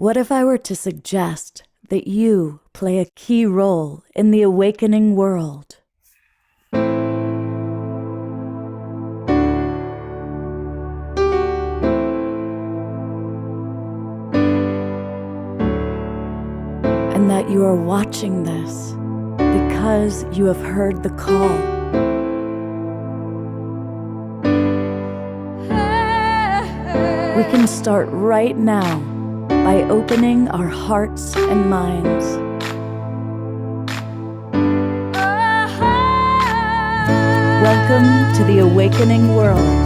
What if I were to suggest that you play a key role in the awakening world? And that you are watching this because you have heard the call. We can start right now by opening our hearts and minds. Welcome to the awakening world.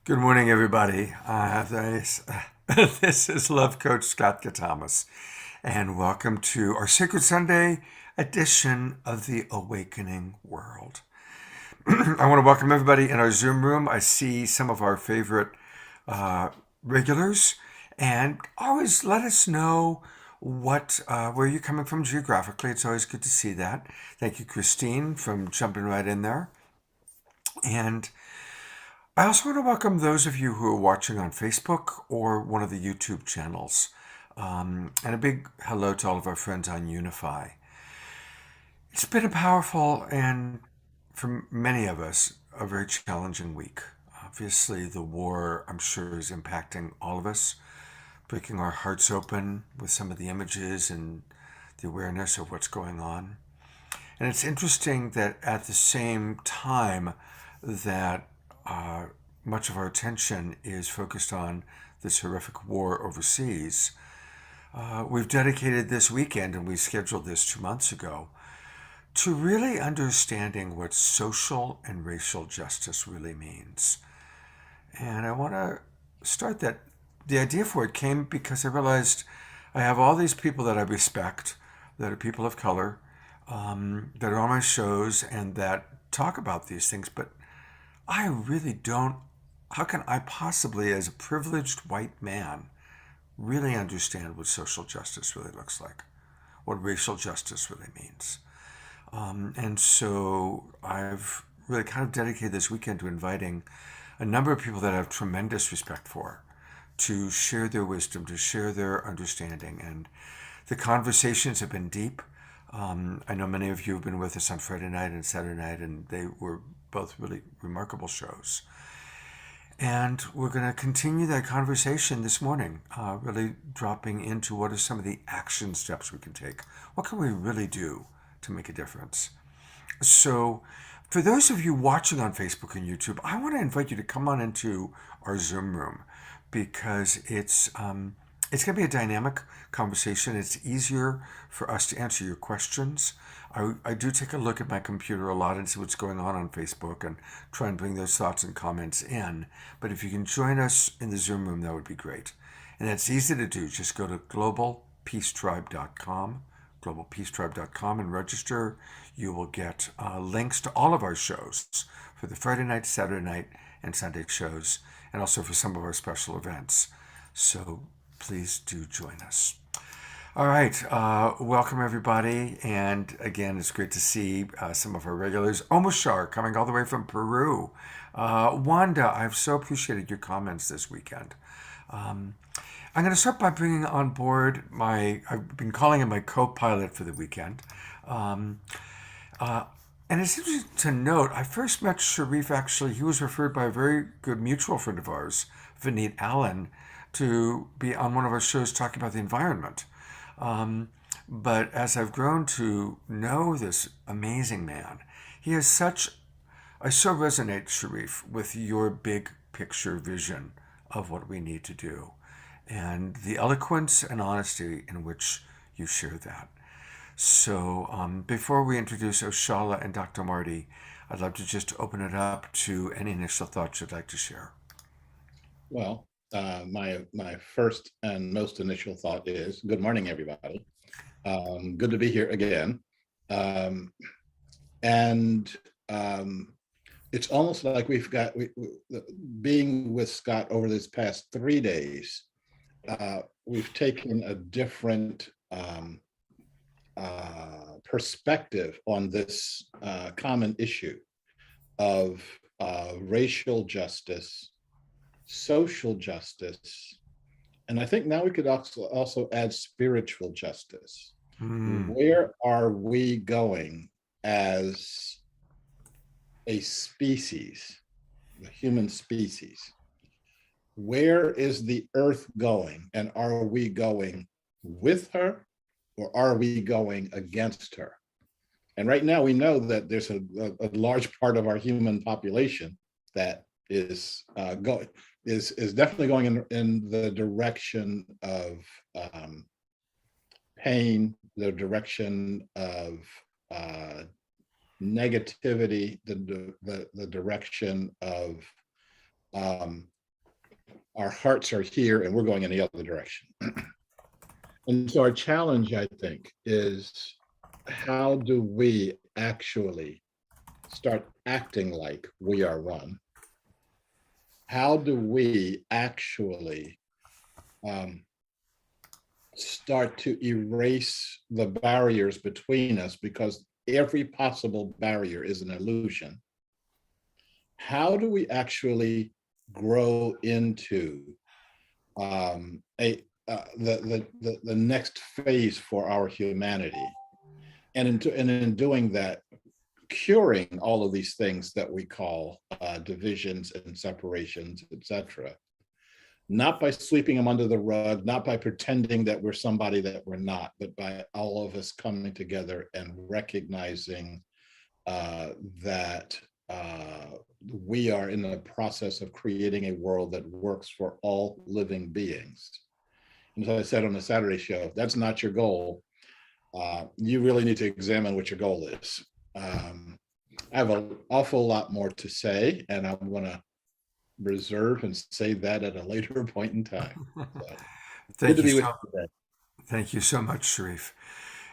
Good morning, everybody. This is Love Coach Scott Catamas, and welcome to our Sacred Sunday edition of the Awakening World. I want to welcome everybody in our Zoom room. I see some of our favorite regulars, and always let us know where you're coming from geographically. It's always good to see that. Thank you, Christine, from jumping right in there. And I also want to welcome those of you who are watching on Facebook or one of the YouTube channels. And a big hello to all of our friends on Unify. It's been a powerful and, for many of us, a very challenging week. Obviously, the war, I'm sure, is impacting all of us, breaking our hearts open with some of the images and the awareness of what's going on. And it's interesting that at the same time that much of our attention is focused on this horrific war overseas, we've dedicated this weekend, and we scheduled this 2 months ago, to really understanding what social and racial justice really means. And I want to start that. The idea for it came because I realized I have all these people that I respect, that are people of color, that are on my shows and that talk about these things, but I really don't. How can I possibly, as a privileged white man, really understand what social justice really looks like, what racial justice really means? And so I've really kind of dedicated this weekend to inviting a number of people that I have tremendous respect for to share their wisdom, to share their understanding. And the conversations have been deep. I know many of you have been with us on Friday night and Saturday night, and they were both really remarkable shows. And we're going to continue that conversation this morning, really dropping into what are some of the action steps we can take. What can we really do to make a difference? So for those of you watching on Facebook and YouTube, I want to invite you to come on into our Zoom room, because it's going to be a dynamic conversation. It's easier for us to answer your questions. I do take a look at my computer a lot and see what's going on Facebook and try and bring those thoughts and comments in. But if you can join us in the Zoom room, that would be great. And that's easy to do. Just go to globalpeacetribe.com, and register. You will get links to all of our shows for the Friday night, Saturday night, and Sunday shows, and also for some of our special events. So please do join us. All right, welcome everybody, and again, it's great to see some of our regulars. Omashar, coming all the way from Peru. Wanda, I've so appreciated your comments this weekend. I'm going to start by bringing on board I've been calling him my co-pilot for the weekend. And it's interesting to note, I first met Sharif, actually, he was referred by a very good mutual friend of ours, Vineet Allen, to be on one of our shows talking about the environment. But as I've grown to know this amazing man, he has such, I so resonate, Sharif, with your big picture vision of what we need to do and the eloquence and honesty in which you share that. So before we introduce Oshala and Dr. Marty, I'd love to just open it up to any initial thoughts you'd like to share. Well, my first and most initial thought is good morning, everybody. Good to be here again. And it's almost like being with Scott over this past 3 days, we've taken a different perspective on this common issue of racial justice, social justice, and I think now we could also add spiritual justice. Where are we going as a species, the human species? Where is the earth going, and are we going with her, or are we going against her? And right now we know that there's a large part of our human population that is definitely going in the direction of pain, the direction of negativity, the direction of our hearts are here and we're going in the other direction. And so our challenge, I think, is how do we actually start acting like we are one? How do we actually start to erase the barriers between us, because every possible barrier is an illusion? How do we actually grow into the next phase for our humanity? And in doing that, curing all of these things that we call divisions and separations, etc. Not by sweeping them under the rug, not by pretending that we're somebody that we're not, but by all of us coming together and recognizing that we are in the process of creating a world that works for all living beings. And as I said on the Saturday show, if that's not your goal, you really need to examine what your goal is. I have an awful lot more to say, and I'm going to reserve and say that at a later point in time. So, good to be with you today. Thank you so much, Sharif.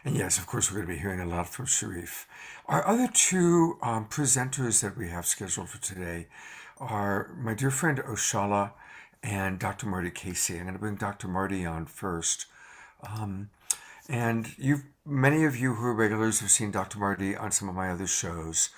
And yes, of course, we're going to be hearing a lot from Sharif. Our other two presenters that we have scheduled for today are my dear friend Oshala and Dr. Marty Casey. I'm going to bring Dr. Marty on first. And many of you who are regulars have seen Dr. Marty on some of my other shows.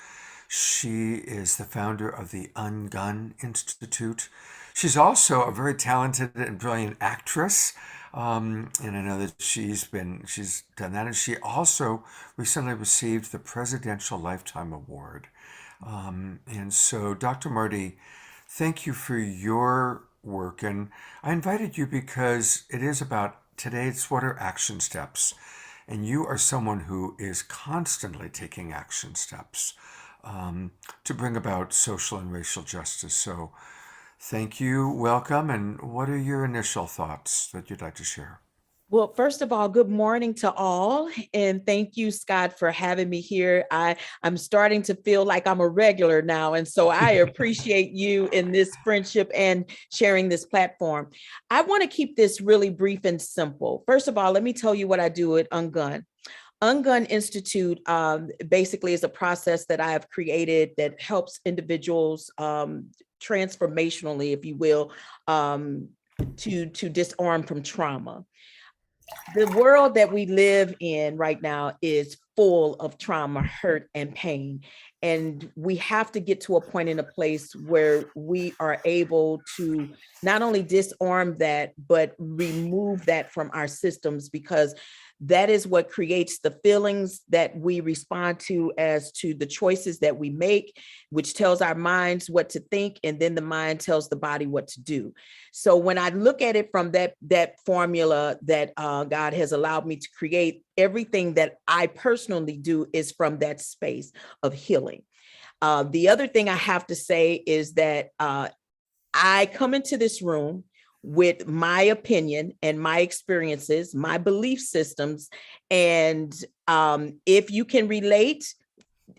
She is the founder of the Ungun Institute. She's also a very talented and brilliant actress. And I know that she's done that. And she also recently received the Presidential Lifetime Award. And so, Dr. Marty, thank you for your work. And I invited you because it is about today, it's what are action steps. And you are someone who is constantly taking action steps to bring about social and racial justice. So thank you, welcome, and what are your initial thoughts that you'd like to share? Well, first of all, good morning to all. And thank you, Scott, for having me here. I'm starting to feel like I'm a regular now. And so I appreciate you in this friendship and sharing this platform. I want to keep this really brief and simple. First of all, let me tell you what I do at Ungun. Ungun Institute basically is a process that I have created that helps individuals transformationally, if you will, to disarm from trauma. The world that we live in right now is full of trauma, hurt, and pain. And we have to get to a point in a place where we are able to not only disarm that, but remove that from our systems, because that is what creates the feelings that we respond to as to the choices that we make, which tells our minds what to think, and then the mind tells the body what to do. So when I look at it from that formula that God has allowed me to create, everything that I personally do is from that space of healing. The other thing I have to say is that I come into this room with my opinion and my experiences, my belief systems. And if you can relate,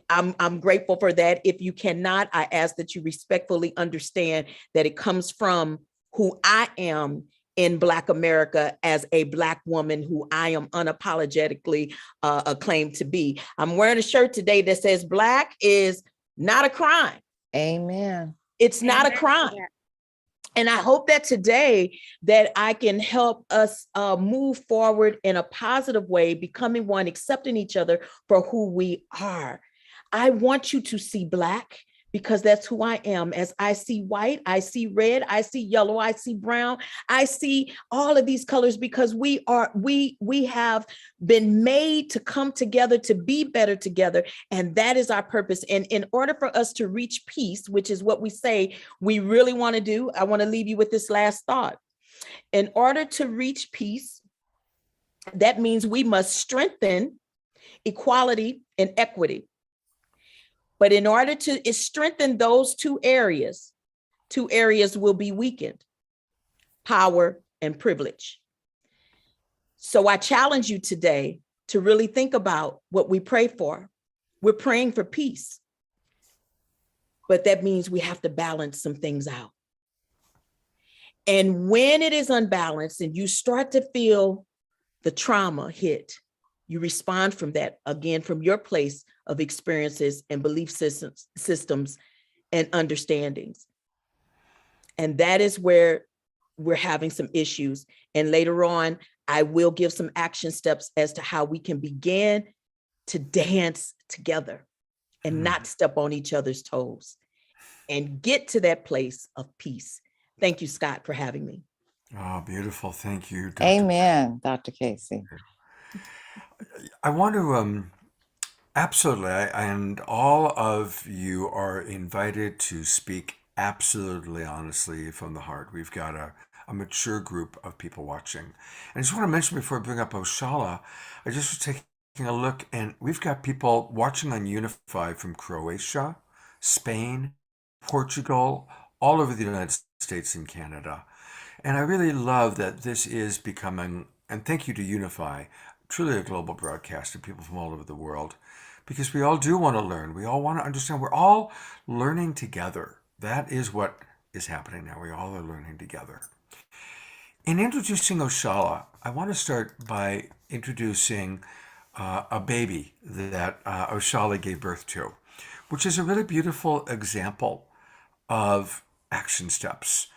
I'm grateful for that. If you cannot, I ask that you respectfully understand that it comes from who I am in Black America as a Black woman who I am unapologetically acclaimed to be. I'm wearing a shirt today that says Black is not a crime. Amen. It's not a crime. And I hope that today that I can help us move forward in a positive way, becoming one, accepting each other for who we are. I want you to see Black because that's who I am. As I see white, I see red, I see yellow, I see brown, I see all of these colors because we have been made to come together to be better together. And that is our purpose. And in order for us to reach peace, which is what we say we really want to do, I want to leave you with this last thought. In order to reach peace, that means we must strengthen equality and equity. But in order to strengthen those two areas will be weakened: power and privilege. So I challenge you today to really think about what we pray for. We're praying for peace, but that means we have to balance some things out. And when it is unbalanced and you start to feel the trauma hit, you respond from that, again, from your place of experiences and belief systems and understandings. And that is where we're having some issues. And later on, I will give some action steps as to how we can begin to dance together and not step on each other's toes and get to that place of peace. Thank you, Scott, for having me. Oh, beautiful. Thank you, Dr. Amen, Dr. Casey. I want to absolutely, and all of you are invited to speak absolutely honestly from the heart. We've got a mature group of people watching. And I just want to mention before I bring up Oshala, I just was taking a look, and we've got people watching on Unify from Croatia, Spain, Portugal, all over the United States and Canada. And I really love that this is becoming, and thank you to Unify, truly a global broadcast of people from all over the world, because we all do want to learn. We all want to understand. We're all learning together. That is what is happening now. We all are learning together. In introducing Oshala, I want to start by introducing a baby that Oshala gave birth to, which is a really beautiful example of action steps.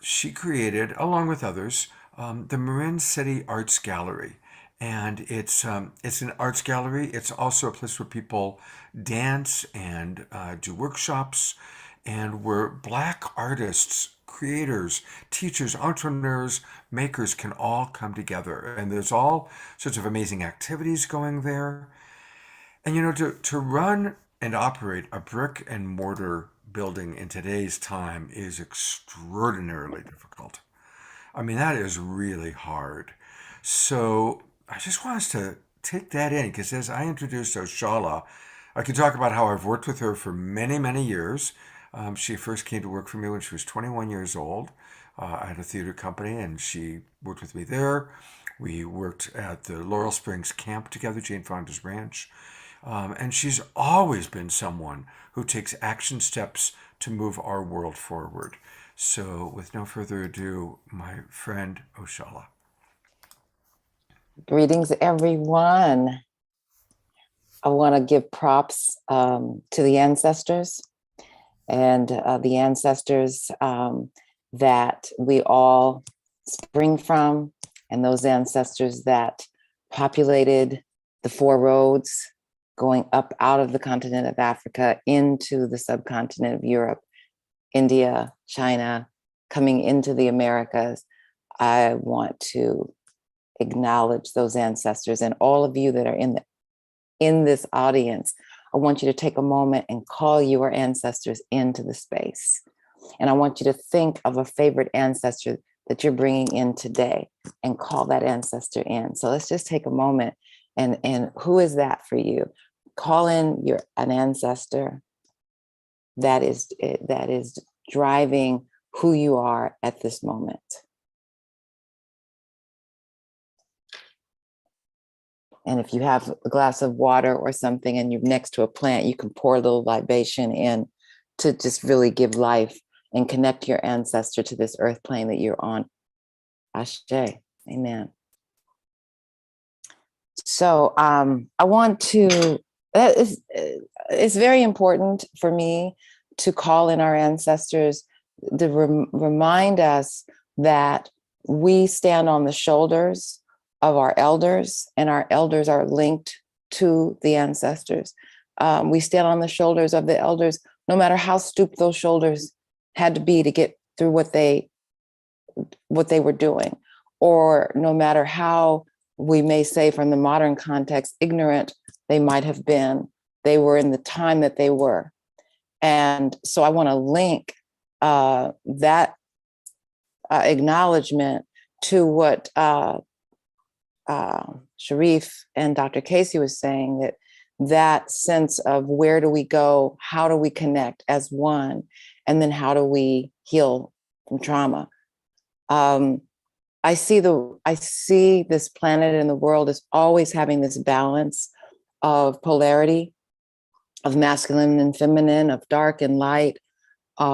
She created, along with others, the Marin City Arts Gallery. And it's an arts gallery. It's also a place where people dance and do workshops, and where Black artists, creators, teachers, entrepreneurs, makers can all come together. And there's all sorts of amazing activities going there. And to run and operate a brick and mortar building in today's time is extraordinarily difficult. I mean, that is really hard. So I just want us to take that in, because as I introduced Oshala, I can talk about how I've worked with her for many, many years. She first came to work for me when she was 21 years old. I had a theater company, and she worked with me there. We worked at the Laurel Springs camp together, Jane Fonda's ranch. And she's always been someone who takes action steps to move our world forward. So with no further ado, my friend Oshala. Greetings, everyone. I want to give props to the ancestors, and the ancestors that we all spring from, and those ancestors that populated the four roads going up out of the continent of Africa into the subcontinent of Europe, India, China, coming into the Americas. I want to acknowledge those ancestors. And all of you that are in this audience, I want you to take a moment and call your ancestors into the space. And I want you to think of a favorite ancestor that you're bringing in today and call that ancestor in. So let's just take a moment and who is that for you? Call in an ancestor that is driving who you are at this moment. And if you have a glass of water or something and you're next to a plant, you can pour a little libation in to just really give life and connect your ancestor to this earth plane that you're on. Ashe. Amen. So I want to, it's very important for me to call in our ancestors to remind us that we stand on the shoulders of our elders, and our elders are linked to the ancestors. We stand on the shoulders of the elders, no matter how stooped those shoulders had to be to get through what they were doing, or no matter how, we may say from the modern context, ignorant they might have been. They were in the time that they were. And so I want to link that acknowledgement to what Sharif and Dr. Casey was saying, that sense of where do we go, how do we connect as one, and then how do we heal from trauma. I see this planet and the world as always having this balance of polarity, of masculine and feminine, of dark and light.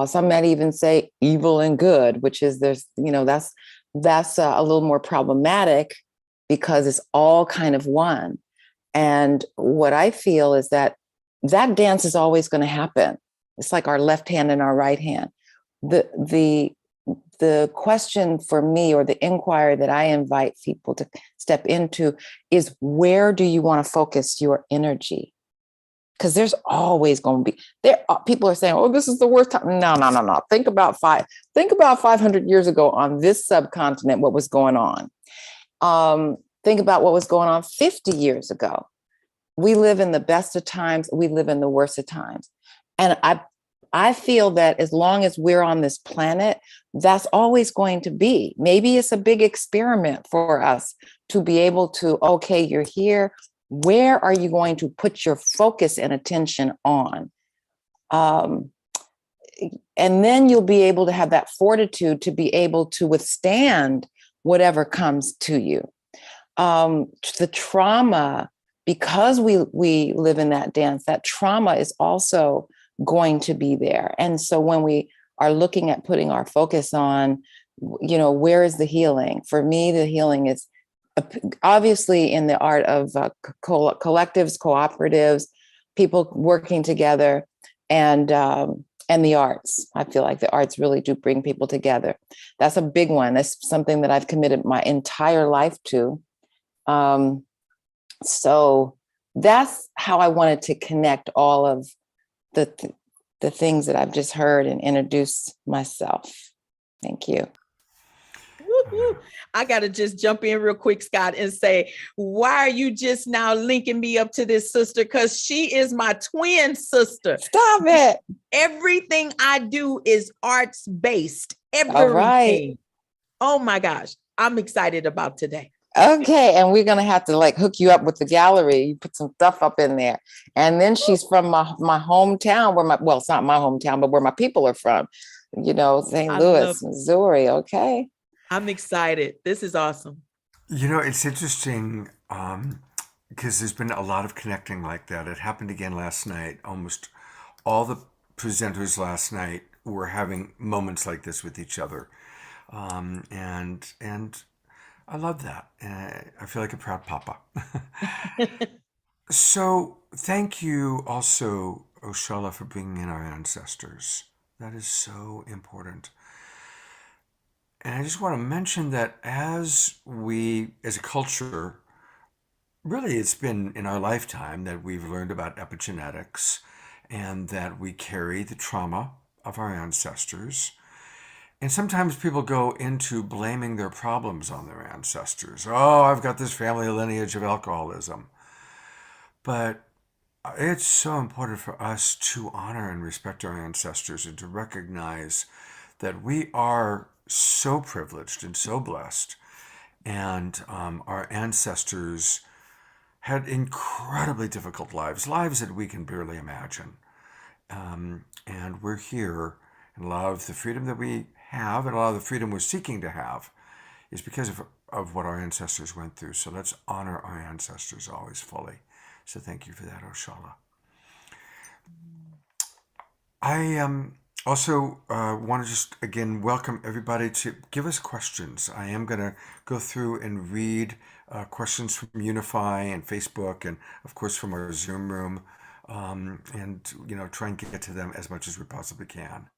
Some might even say evil and good, which is that's a little more problematic because it's all kind of one. And what I feel is that dance is always going to happen. It's like our left hand and our right hand. The question for me, or the inquiry that I invite people to step into, is where do you want to focus your energy? Because there's always going to be people are saying, "Oh, this is the worst time." No. Think about 500 years ago on this subcontinent, what was going on. Think about what was going on 50 years ago. We live in the best of times. We live in the worst of times. And I feel that as long as we're on this planet, that's always going to be. Maybe it's a big experiment for us to be able to, okay, you're here. Where are you going to put your focus and attention on? And then you'll be able to have that fortitude to be able to withstand whatever comes to you. The trauma, because we live in that dance, that trauma is also going to be there. And so when we are looking at putting our focus on, where is the healing? For me, the healing is obviously in the art of collectives, cooperatives, people working together, and the arts. I feel like the arts really do bring people together. That's a big one. That's something that I've committed my entire life to. So that's how I wanted to connect all of the things that I've just heard and introduce myself. Thank you. Woo-hoo. I got to just jump in real quick, Scott, and say, why are you just now linking me up to this sister? Because she is my twin sister. Stop it. Everything I do is arts based. Everything. All right. Oh my gosh. I'm excited about today. Okay, and we're gonna have to hook you up with the gallery. You put some stuff up in there, and then she's from my hometown. It's not my hometown, but where my people are from. St. Louis, Missouri. Okay, I'm excited. This is awesome. It's interesting because there's been a lot of connecting like that. It happened again last night. Almost all the presenters last night were having moments like this with each other, and I love that. I feel like a proud papa. So thank you also, Oshala, for bringing in our ancestors. That is so important. And I just want to mention that as a culture, really it's been in our lifetime that we've learned about epigenetics and that we carry the trauma of our ancestors. And sometimes people go into blaming their problems on their ancestors. Oh, I've got this family lineage of alcoholism. But it's so important for us to honor and respect our ancestors and to recognize that we are so privileged and so blessed. And our ancestors had incredibly difficult lives, lives that we can barely imagine. And we're here, and a lot of the freedom that we have and a lot of the freedom we're seeking to have is because of what our ancestors went through. So let's honor our ancestors always fully. So thank you for that, Oshala. I also want to just again welcome everybody to give us questions. I am going to go through and read questions from Unify and Facebook, and of course from our Zoom room, and try and get to them as much as we possibly can.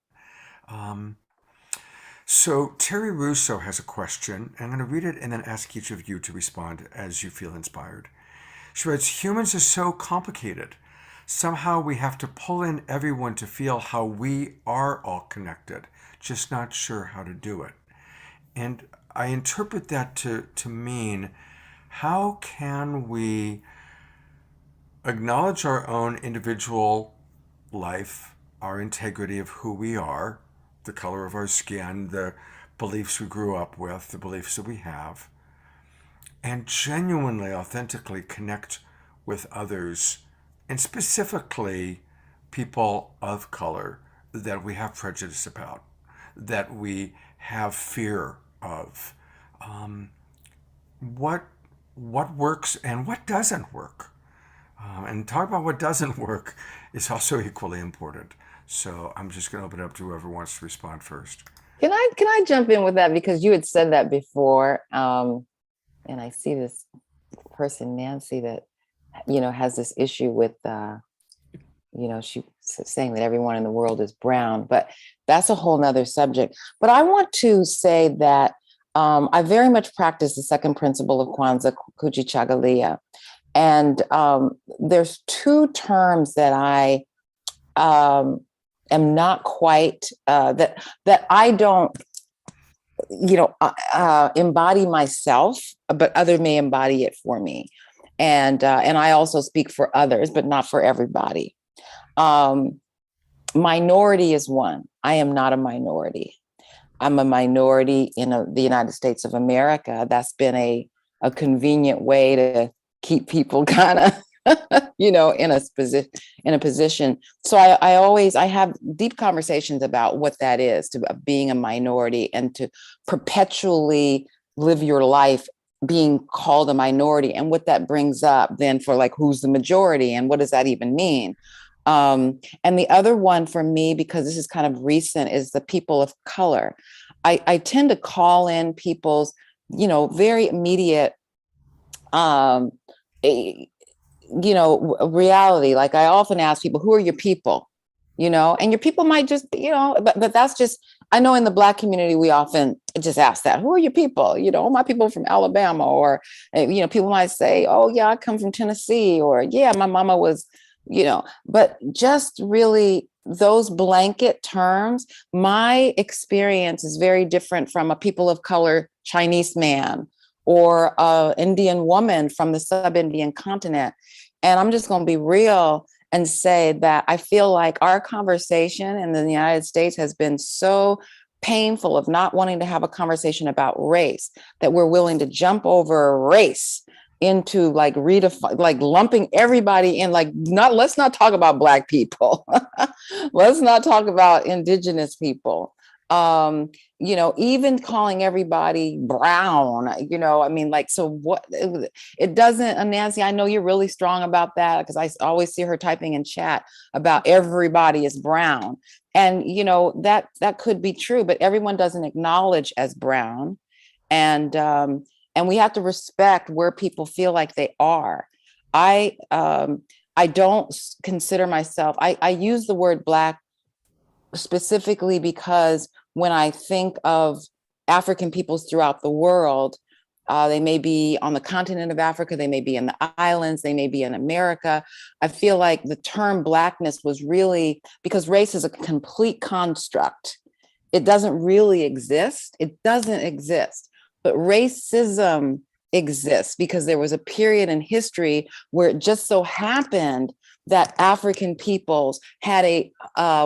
So Terry Russo has a question, and I'm going to read it and then ask each of you to respond as you feel inspired. She writes, humans are so complicated. Somehow we have to pull in everyone to feel how we are all connected, just not sure how to do it. And I interpret that to mean, how can we acknowledge our own individual life, our integrity of who we are, the color of our skin, the beliefs we grew up with, the beliefs that we have, and genuinely, authentically connect with others, and specifically people of color that we have prejudice about, that we have fear of. What works and what doesn't work? And talk about what doesn't work is also equally important. So I'm just going to open it up to whoever wants to respond first. Can I jump in with that, because you had said that before, and I see this person Nancy that has this issue with she's saying that everyone in the world is brown, but that's a whole nother subject. But I want to say that I very much practice the second principle of Kwanzaa, Kujichagulia, and there's two terms that I am not quite that I don't embody myself, but other may embody it for me. And I also speak for others, but not for everybody. Minority is one. I am not a minority. I'm a minority in the United States of America. That's been a convenient way to keep people kind of, in a position. So I have deep conversations about what that is, to being a minority and to perpetually live your life being called a minority, and what that brings up then for like, who's the majority and what does that even mean? And the other one for me, because this is kind of recent, is the people of color. I tend to call in people's, very immediate, reality. Like I often ask people, who are your people? And your people might just, but that's just, I know in the Black community, we often just ask that, who are your people? My people from Alabama, or, people might say, oh yeah, I come from Tennessee, or yeah, my mama was, but just really those blanket terms, my experience is very different from a people of color Chinese man or Indian woman from the sub-Indian continent. And I'm just going to be real and say that I feel like our conversation in the United States has been so painful of not wanting to have a conversation about race, that we're willing to jump over race into like lumping everybody in, let's not talk about Black people. Let's not talk about Indigenous people. Even calling everybody brown, so what it doesn't, and Nancy, I know you're really strong about that, because I always see her typing in chat about everybody is brown. And, that could be true, but everyone doesn't acknowledge as brown. And we have to respect where people feel like they are. I don't consider myself, I use the word Black specifically because when I think of African peoples throughout the world, they may be on the continent of Africa, they may be in the islands, they may be in America. I feel like the term Blackness was really, because race is a complete construct. It doesn't really exist. It doesn't exist. But racism exists because there was a period in history where it just so happened that African peoples had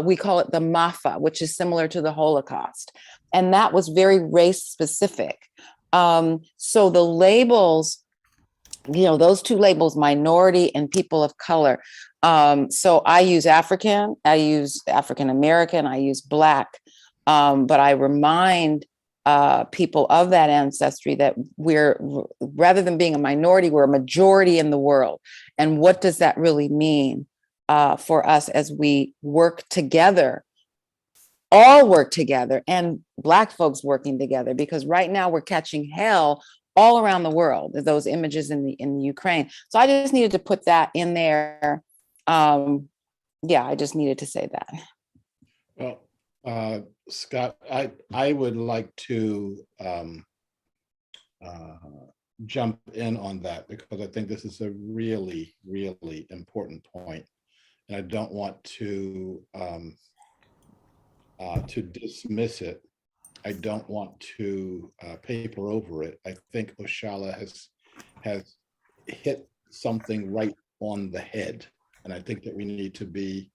we call it the Mafa, which is similar to the Holocaust. And that was very race specific. So the labels, those two labels, minority and people of color. So I use African, I use African American, I use Black, but I remind people of that ancestry that we're, rather than being a minority, we're a majority in the world. And what does that really mean for us as we work together, all work together, and Black folks working together? Because right now we're catching hell all around the world, those images in the Ukraine. So I just needed to put that in there. I just needed to say that. Well, Scott, I would like to jump in on that, because I think this is a really, really important point, and I don't want to dismiss it. I don't want to paper over it. I think Oshala has hit something right on the head, and I think that we need to be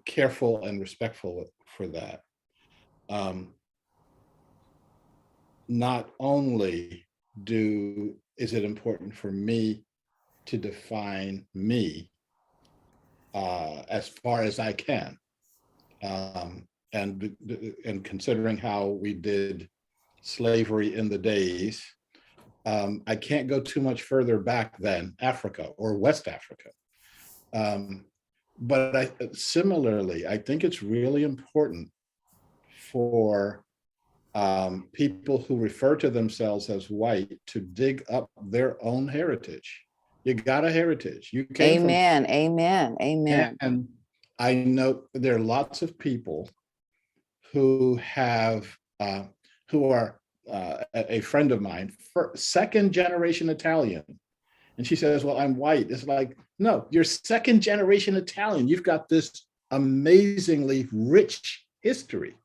careful and respectful for that. Not only is it important for me to define me as far as I can, and considering how we did slavery in the days, I can't go too much further back than Africa or West Africa. But similarly, I think it's really important for people who refer to themselves as white to dig up their own heritage. You got a heritage. You came Amen. Amen. Amen. And I know there are lots of people who are a friend of mine, second generation Italian. And she says, well, I'm white. It's like, no, you're second generation Italian. You've got this amazingly rich history.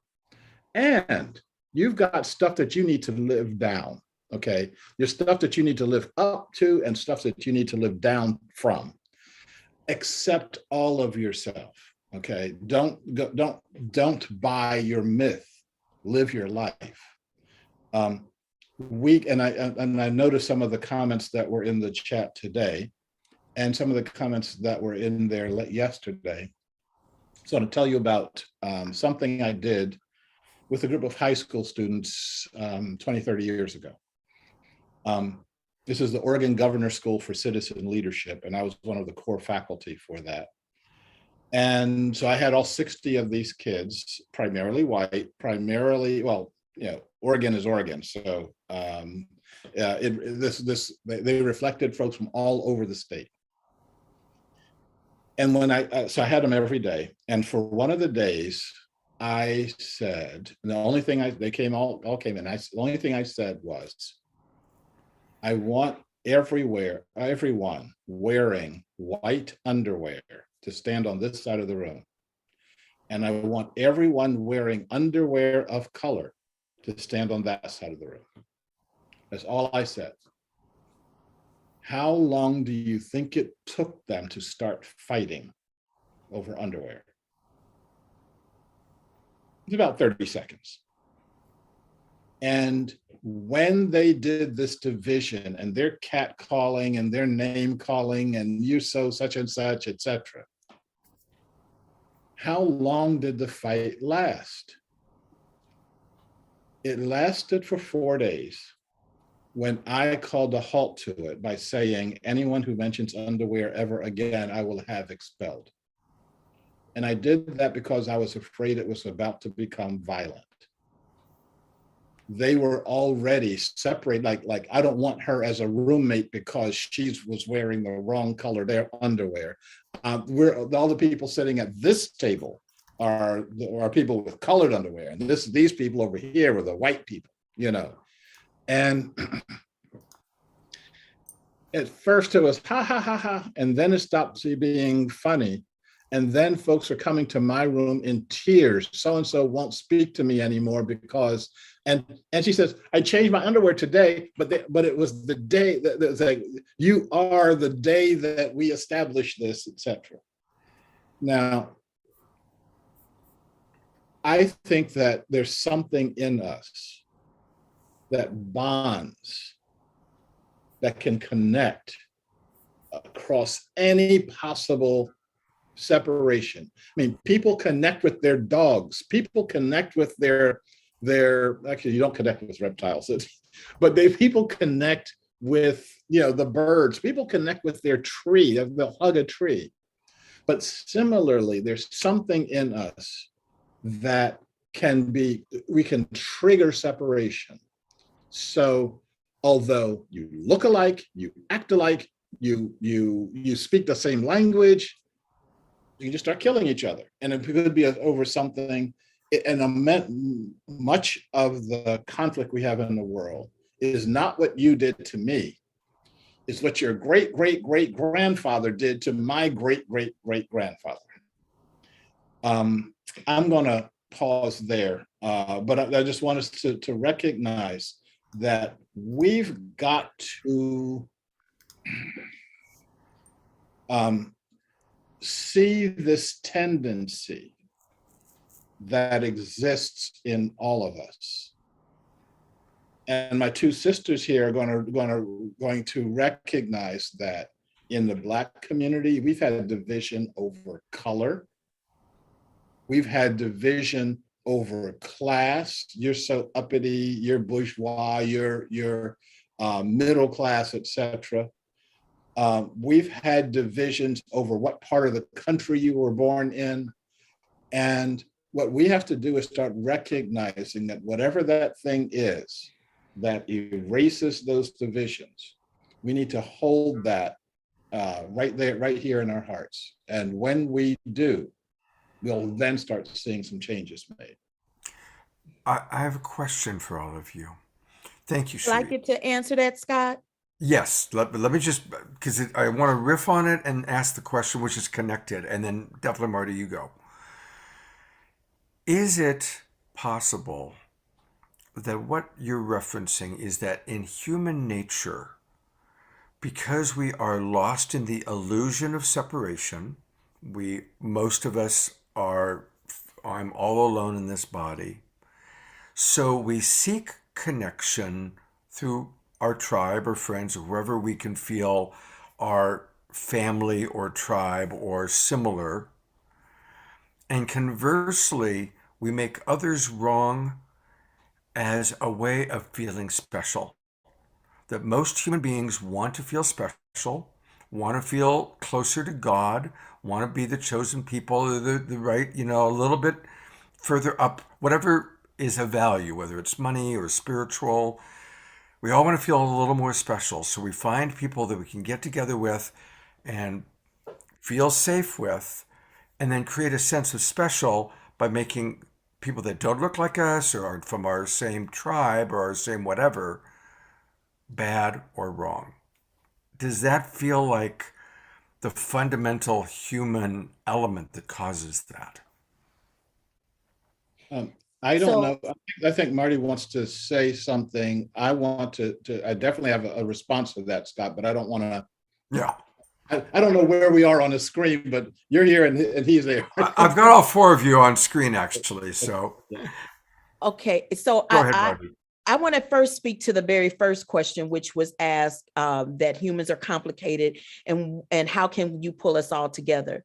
And you've got stuff that you need to live down, okay? There's stuff that you need to live up to and stuff that you need to live down from. Accept all of yourself, okay? Don't buy your myth. Live your life. I noticed some of the comments that were in the chat today, and some of the comments that were in there yesterday. So I'm going to tell you about something I did with a group of high school students 20, 30 years ago. This is the Oregon Governor School for Citizen Leadership, and I was one of the core faculty for that. And so I had all 60 of these kids, primarily white, Oregon is Oregon. So they reflected folks from all over the state. And when so I had them every day. And for one of the days, I said, and the only thing they all came in. The only thing I said was, I want everyone wearing white underwear to stand on this side of the room. And I want everyone wearing underwear of color to stand on that side of the room. That's all I said. How long do you think it took them to start fighting over underwear? It's about 30 seconds. And when they did this division and their catcalling and their name calling and you so such and such, etc., how long did the fight last? It lasted for 4 days, when I called a halt to it by saying, anyone who mentions underwear ever again, I will have expelled. And I did that because I was afraid it was about to become violent. They were already separate, like I don't want her as a roommate because she was wearing the wrong color their underwear. All the people sitting at this table are people with colored underwear, and these people over here were the white people, And at first it was ha ha ha ha, and then it stopped being funny, And then folks are coming to my room in tears. So-and-so won't speak to me anymore because, and she says, I changed my underwear today, but it was the day that like, you are the day that we established this, etc. Now, I think that there's something in us that bonds, that can connect across any possible separation. I mean, people connect with their dogs. People connect with their actually, you don't connect with reptiles, but people connect with, the birds. People connect with their tree. They'll hug a tree. But similarly, there's something in us that we can trigger separation. So although you look alike, you act alike, you speak the same language, you can just start killing each other. And it could be over something. And much of the conflict we have in the world is not what you did to me. It's what your great, great, great grandfather did to my great, great, great grandfather. I'm going to pause there, but I just want us to recognize that we've got to see this tendency that exists in all of us. And my two sisters here are going to recognize that in the Black community, we've had a division over color. We've had division over class. You're so uppity, you're bourgeois, you're middle class, etc. We've had divisions over what part of the country you were born in. And what we have to do is start recognizing that whatever that thing is that erases those divisions, we need to hold that right there, right here in our hearts. And when we do, we'll then start seeing some changes made. I have a question for all of you. Thank you, Would I Sheree. get to answer that, Scott? Yes, let me just, because I want to riff on it and ask the question, which is connected, and then definitely, Marty, you go. Is it possible that what you're referencing is that in human nature, because we are lost in the illusion of separation, most of us are, I'm all alone in this body, so we seek connection through our tribe or friends or whoever we can feel our family or tribe or similar. And conversely, we make others wrong as a way of feeling special. That most human beings want to feel special, want to feel closer to God, want to be the chosen people, or the right, a little bit further up, whatever is of value, whether it's money or spiritual. We all want to feel a little more special. So we find people that we can get together with and feel safe with, and then create a sense of special by making people that don't look like us or are from our same tribe or our same whatever bad or wrong. Does that feel like the fundamental human element that causes that? I don't So- know. I think Marty wants to say something. I want to I definitely have a response to that, Scott, but I don't want to. Yeah. I don't know where we are on the screen, but you're here and he's there. I've got all four of you on screen, actually. So Okay, so go ahead, Marty. I want to first speak to the very first question, which was asked, that humans are complicated and how can you pull us all together?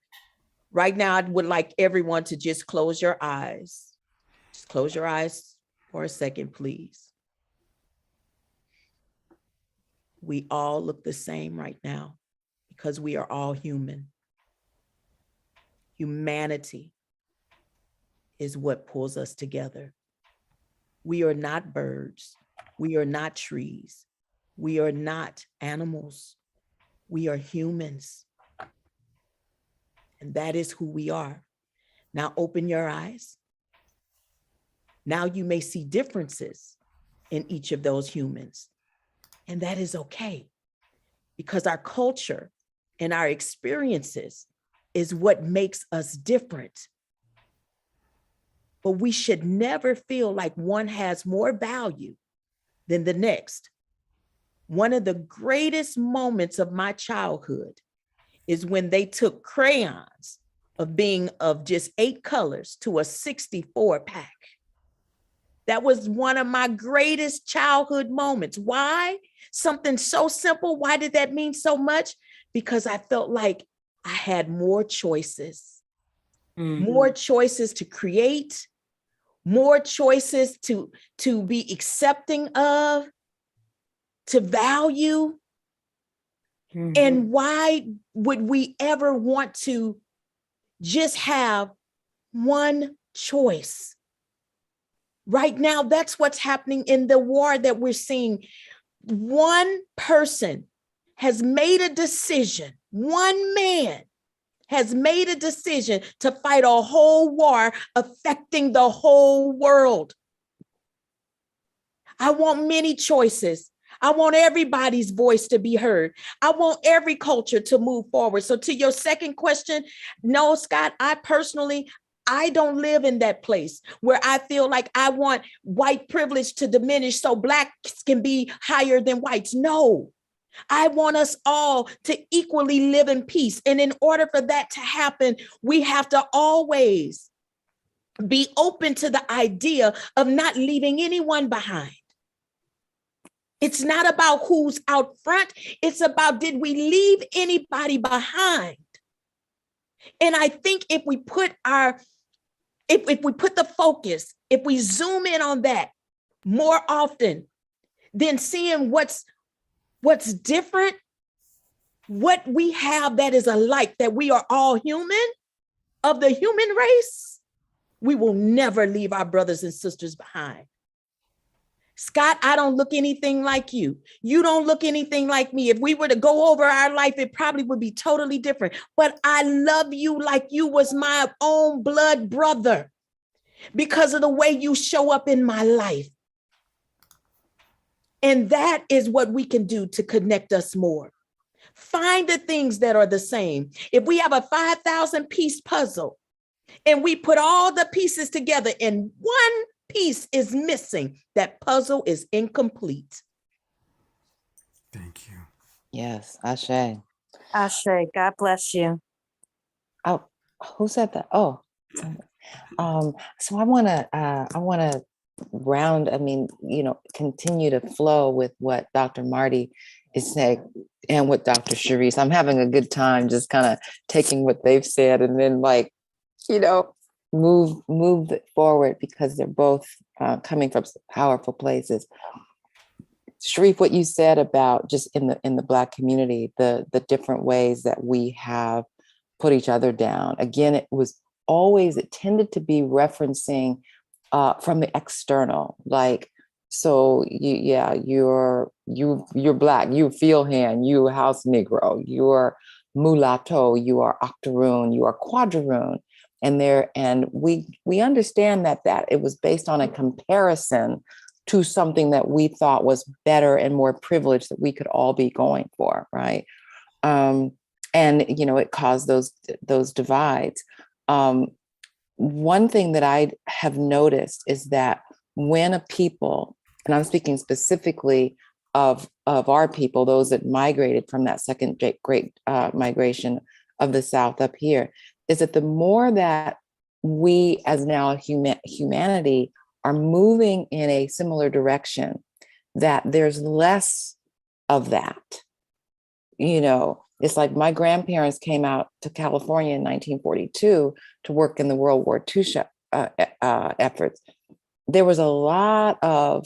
Right now, I would like everyone to just close your eyes. Just close your eyes for a second, please. We all look the same right now because we are all human. Humanity is what pulls us together. We are not birds. We are not trees. We are not animals. We are humans. And that is who we are. Now open your eyes. Now you may see differences in each of those humans. And that is okay, because our culture and our experiences is what makes us different. But we should never feel like one has more value than the next. One of the greatest moments of my childhood is when they took crayons of just 8 colors to a 64 pack. That was one of my greatest childhood moments. Why? Something so simple. Why did that mean so much? Because I felt like I had more choices, more choices to create, more choices to be accepting of, to value. And why would we ever want to just have one choice? Right now, that's what's happening in the war that we're seeing. One person has made a decision, one man has made a decision to fight a whole war affecting the whole world. I want many choices. I want everybody's voice to be heard. I want every culture to move forward. So to your second question, no, Scott, I don't live in that place where I feel like I want white privilege to diminish so blacks can be higher than whites. No, I want us all to equally live in peace. And in order for that to happen, we have to always be open to the idea of not leaving anyone behind. It's not about who's out front. It's about, did we leave anybody behind? And I think if we put the focus, if we zoom in on that more often, then seeing what's different, what we have that is alike, that we are all human, of the human race, we will never leave our brothers and sisters behind. Scott, I don't look anything like you. You don't look anything like me. If we were to go over our life, it probably would be totally different. But I love you like you was my own blood brother because of the way you show up in my life. And that is what we can do to connect us more. Find the things that are the same. If we have a 5,000 piece puzzle and we put all the pieces together and one piece is missing, that puzzle is incomplete. Thank you. Yes, Ashe. Ashe, God bless you. Oh, who said that? Oh, so I want to continue to flow with what Dr. Marty is saying and what Dr. Sharice. I'm having a good time just kind of taking what they've said and then move it forward because they're both coming from powerful places. Sharif, what you said about just in the Black community, the different ways that we have put each other down. Again, it tended to be referencing from the external, like, so you're Black, you Philhan, you House Negro, you're mulatto, you are octoroon, you are quadroon. And we understand that it was based on a comparison to something that we thought was better and more privileged that we could all be going for, right? And it caused those divides. One thing that I have noticed is that when a people, and I'm speaking specifically of our people, those that migrated from that second great migration of the South up here, is that the more that we as now humanity are moving in a similar direction, that there's less of that. It's like my grandparents came out to California in 1942 to work in the World War II efforts. There was a lot of,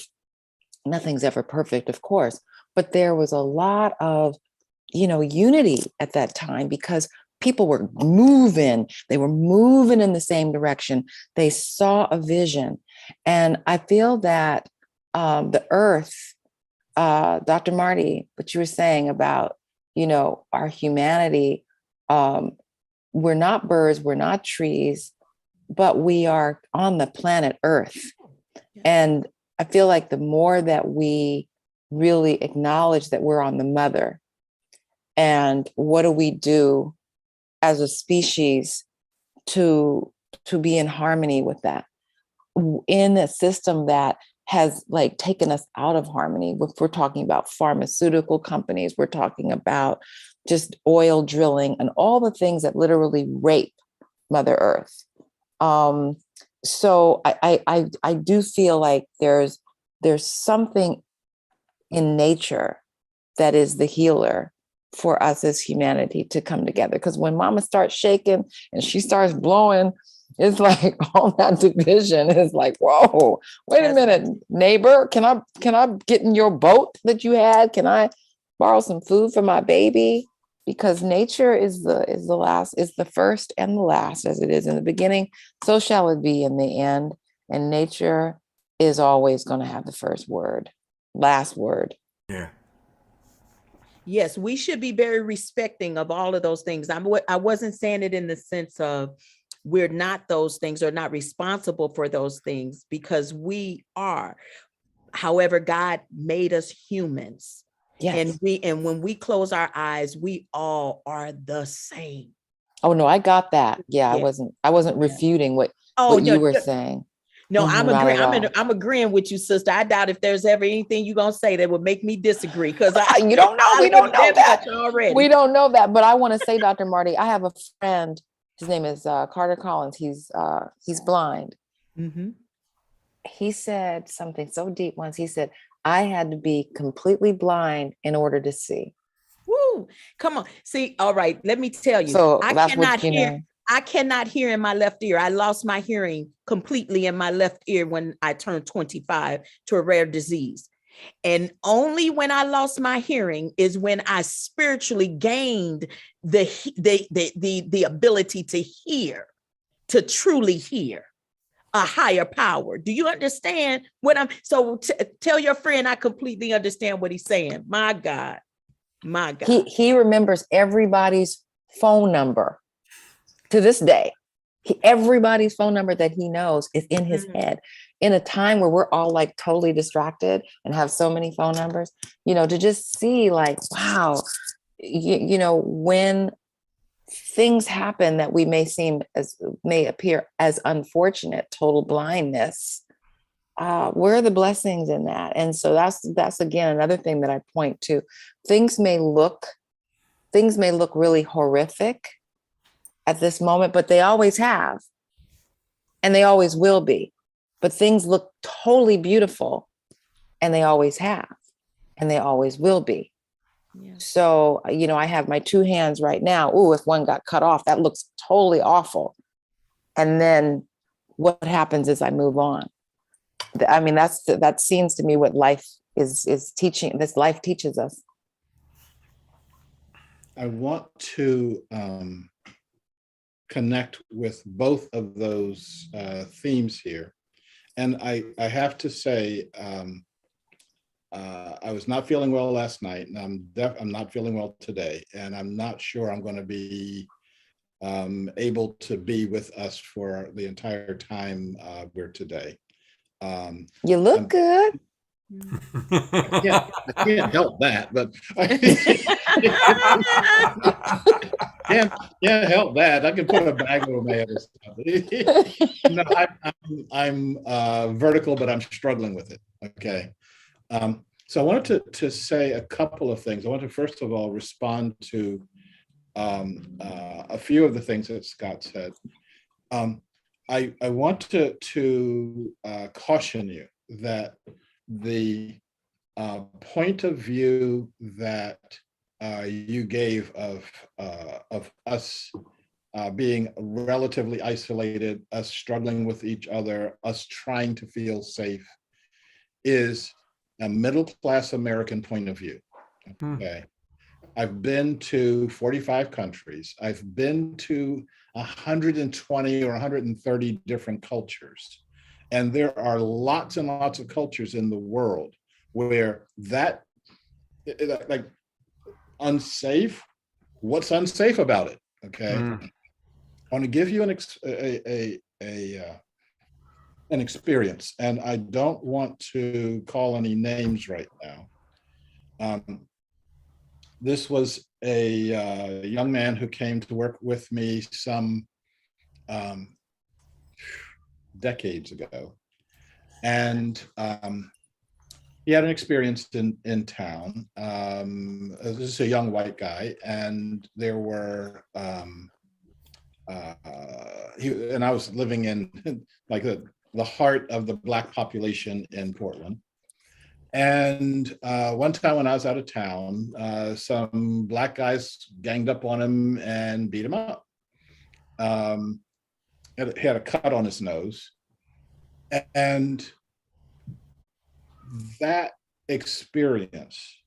nothing's ever perfect, of course, but there was a lot of, unity at that time because people were moving. They were moving in the same direction. They saw a vision. And I feel that the earth, Dr. Marty, what you were saying about, our humanity, we're not birds, we're not trees, but we are on the planet Earth. And I feel like the more that we really acknowledge that we're on the mother, and what do we do as a species to be in harmony with that in a system that has like taken us out of harmony. If we're talking about pharmaceutical companies, we're talking about just oil drilling and all the things that literally rape Mother Earth. So I do feel like there's something in nature that is the healer for us as humanity to come together. Because when Mama starts shaking and she starts blowing, it's like all that division is like, whoa, wait a minute, neighbor, can I get in your boat that you had? Can I borrow some food for my baby? Because nature is the first and the last, as it is in the beginning, so shall it be in the end. And nature is always going to have the first word, last word. Yeah. Yes, we should be very respecting of all of those things. I wasn't saying it in the sense of we're not those things or not responsible for those things, because we are. However, God made us humans. Yes. And when we close our eyes, we all are the same. Oh no, I got that. Yeah, Yeah. I wasn't refuting what you were saying. No, Not at all. I'm agreeing with you, sister. I doubt if there's ever anything you're gonna say that would make me disagree, because You don't know. We don't know that already. We don't know that. But I want to say, Dr. Marty, I have a friend. His name is Carter Collins. He's blind. Mm-hmm. He said something so deep once. He said, I had to be completely blind in order to see. Woo! Come on. See, all right, let me tell you. So I that's cannot what you hear. know. I cannot hear in my left ear. I lost my hearing completely in my left ear when I turned 25 to a rare disease. And only when I lost my hearing is when I spiritually gained the ability to hear, to truly hear a higher power. Do you understand what I'm? So tell your friend I completely understand what he's saying. My God, my God. He remembers everybody's phone number to this day. Everybody's phone number that he knows is in his head. In a time where we're all like totally distracted and have so many phone numbers, to just see like, wow, when things happen that may appear as unfortunate, total blindness, where are the blessings in that? And so that's again another thing that I point to. Things may look really horrific at this moment, but they always have, and they always will be. But things look totally beautiful, and they always have, and they always will be. Yeah. So, I have my two hands right now. Ooh, if one got cut off, that looks totally awful. And then what happens is I move on. I mean, that seems to me what life is teaching. This life teaches us. I want to connect with both of those themes here. And I have to say, I was not feeling well last night, and I'm not feeling well today, and I'm not sure I'm going to be able to be with us for the entire time we're today. You look good. I can't help that, but can't help that. I can put a bag over my head or something. No, I'm vertical, but I'm struggling with it. Okay. So I wanted to say a couple of things. I want to first of all respond to a few of the things that Scott said. I want to caution you that the point of view that you gave of us being relatively isolated, us struggling with each other, us trying to feel safe, is a middle-class American point of view. Okay. I've been to 45 countries. I've been to 120 or 130 different cultures. And there are lots and lots of cultures in the world where that, like, unsafe, what's unsafe about it? Okay. I want to give you an experience, and I don't want to call any names right now. This was a young man who came to work with me some decades ago. And he had an experience in town. This is a young white guy, and there were, and I was living in like the heart of the Black population in Portland. And one time when I was out of town, some Black guys ganged up on him and beat him up. He had a cut on his nose. And that experience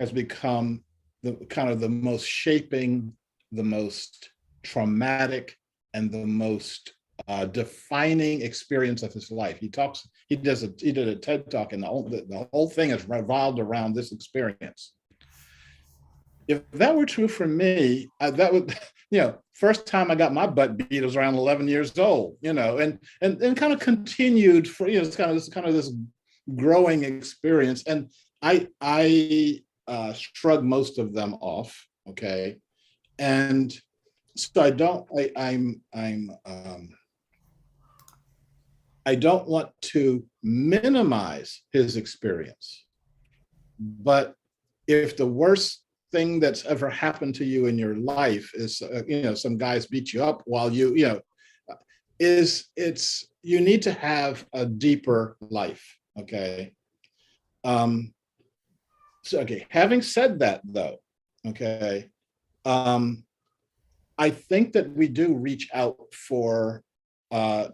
has become the kind of the most shaping, the most traumatic, and the most defining experience of his life. He did a TED Talk, and the whole thing is revolved around this experience. If that were true for me, that would, first time I got my butt beat, I was around 11 years old, and kind of continued for, it's kind of this growing experience. And I shrug most of them off. Okay. And so I don't want to minimize his experience, but if the worst thing that's ever happened to you in your life is, some guys beat you up while you need to have a deeper life. Okay. Having said that though, okay. I think that we do reach out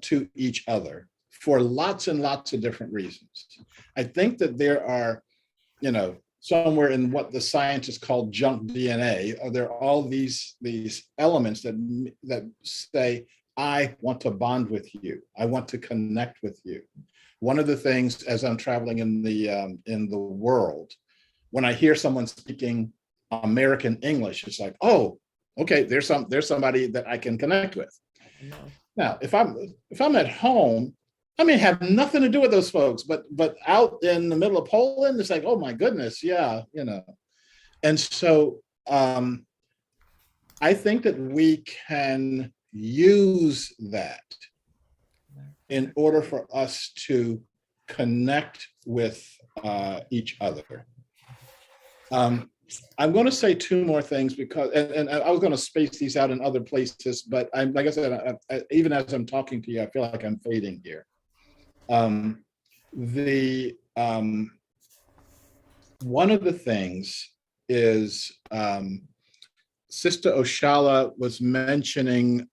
to each other for lots and lots of different reasons. I think that there are, somewhere in what the scientists call junk DNA, there are all these elements that say, I want to bond with you. I want to connect with you. One of the things as I'm traveling in the world, when I hear someone speaking American English, it's like, oh, okay, there's somebody that I can connect with. Now, if I'm at home, I may have nothing to do with those folks, but out in the middle of Poland, it's like, oh my goodness, yeah, And so I think that we can use that in order for us to connect with each other. I'm going to say two more things because, and I was going to space these out in other places, but like I said, even as I'm talking to you, I feel like I'm fading here. One of the things is Sister Oshala was mentioning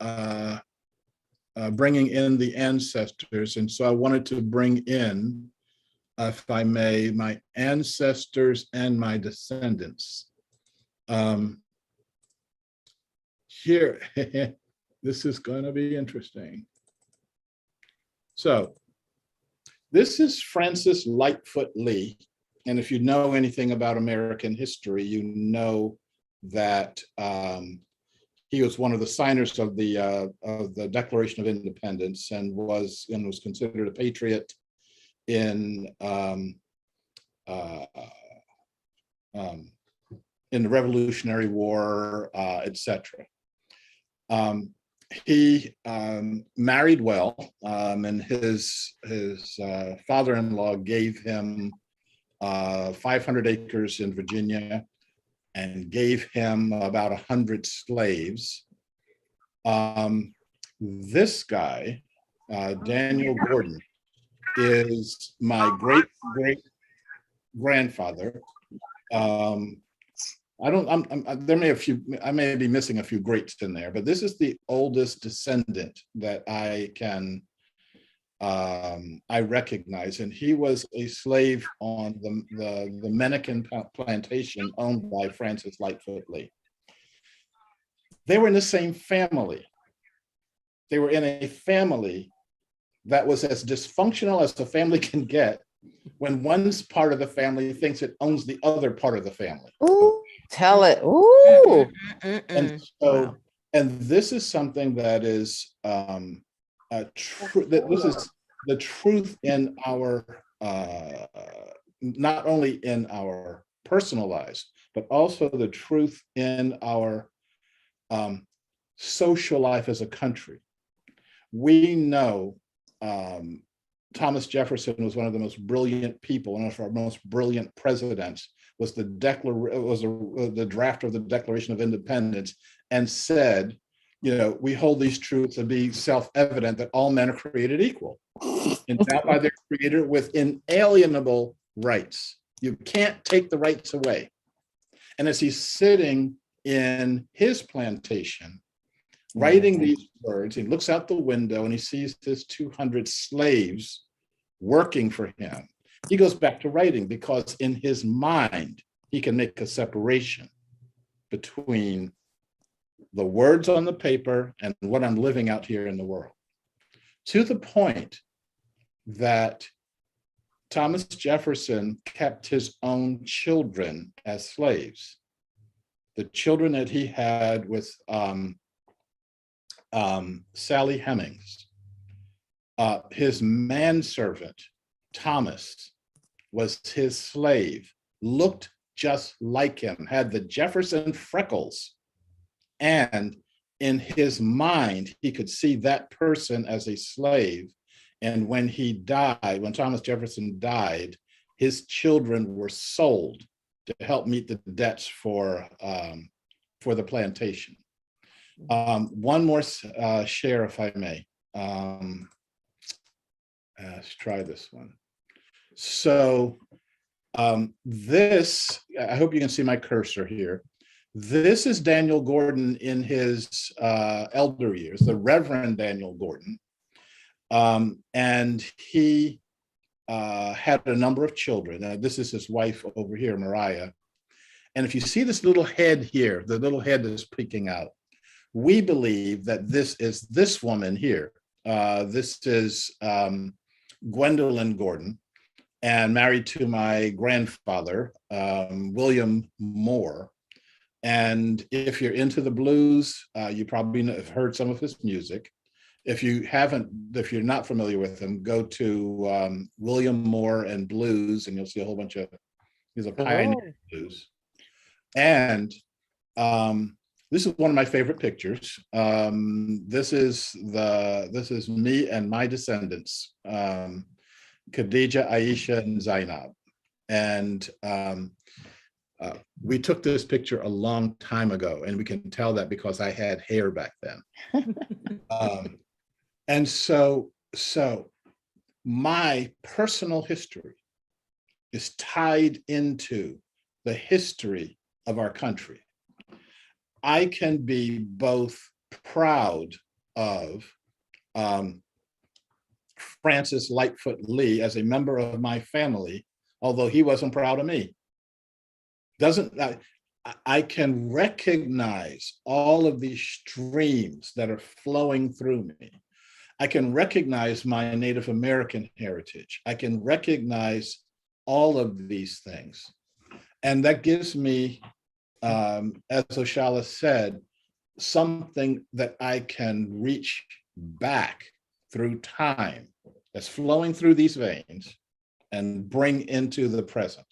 bringing in the ancestors, and so I wanted to bring in, if I may, my ancestors and my descendants. Here, this is going to be interesting. So, this is Francis Lightfoot Lee, and if you know anything about American history, you know that he was one of the signers of the Declaration of Independence and was considered a patriot in the Revolutionary War, etc. He married well, and his father-in-law gave him 500 acres in Virginia and gave him about 100 slaves. This guy, Daniel Gordon, is my great grandfather. I may be missing a few greats in there, but this is the oldest descendant that I recognize, and he was a slave on the Mennekin plantation owned by Francis Lightfoot Lee. They were in the same family. They were in a family that was as dysfunctional as the family can get when one part of the family thinks it owns the other part of the family. Ooh, tell it. Ooh. And so, and this is something that is this is the truth in our, not only in our personal lives, but also the truth in our social life as a country. We know Thomas Jefferson was one of the most brilliant people, one of our most brilliant presidents, was the drafter of the Declaration of Independence, and said, we hold these truths to be self-evident that all men are created equal, endowed by their creator with inalienable rights. You can't take the rights away. And as he's sitting in his plantation, writing these words, he looks out the window and he sees his 200 slaves working for him. He goes back to writing because in his mind, he can make a separation between the words on the paper and what I'm living out here in the world. To the point that Thomas Jefferson kept his own children as slaves. The children that he had with Sally Hemings, his manservant, Thomas, was his slave, looked just like him, had the Jefferson freckles. And in his mind, he could see that person as a slave. And when he died, when Thomas Jefferson died, his children were sold to help meet the debts for the plantation. One more share, if I may. Let's try this one. So this, I hope you can see my cursor here. This is Daniel Gordon in his elder years, the Reverend Daniel Gordon. And he had a number of children. This is his wife over here, Mariah. And if you see this little head here, the little head is peeking out, we believe that this is this woman here. This is Gwendolyn Gordon, and married to my grandfather, William Moore. And if you're into the blues, you probably have heard some of his music. If you're not familiar with him, go to William Moore and blues, and you'll see a whole bunch of, he's a pioneer of blues. And this is one of my favorite pictures. This is me and my descendants, Khadija, Aisha, and Zainab. And we took this picture a long time ago, and we can tell that because I had hair back then. And so my personal history is tied into the history of our country. I can be both proud of Francis Lightfoot Lee as a member of my family, although he wasn't proud of me. I can recognize all of these streams that are flowing through me. I can recognize my Native American heritage. I can recognize all of these things. And that gives me, as Oshala said, something that I can reach back through time that's flowing through these veins and bring into the present.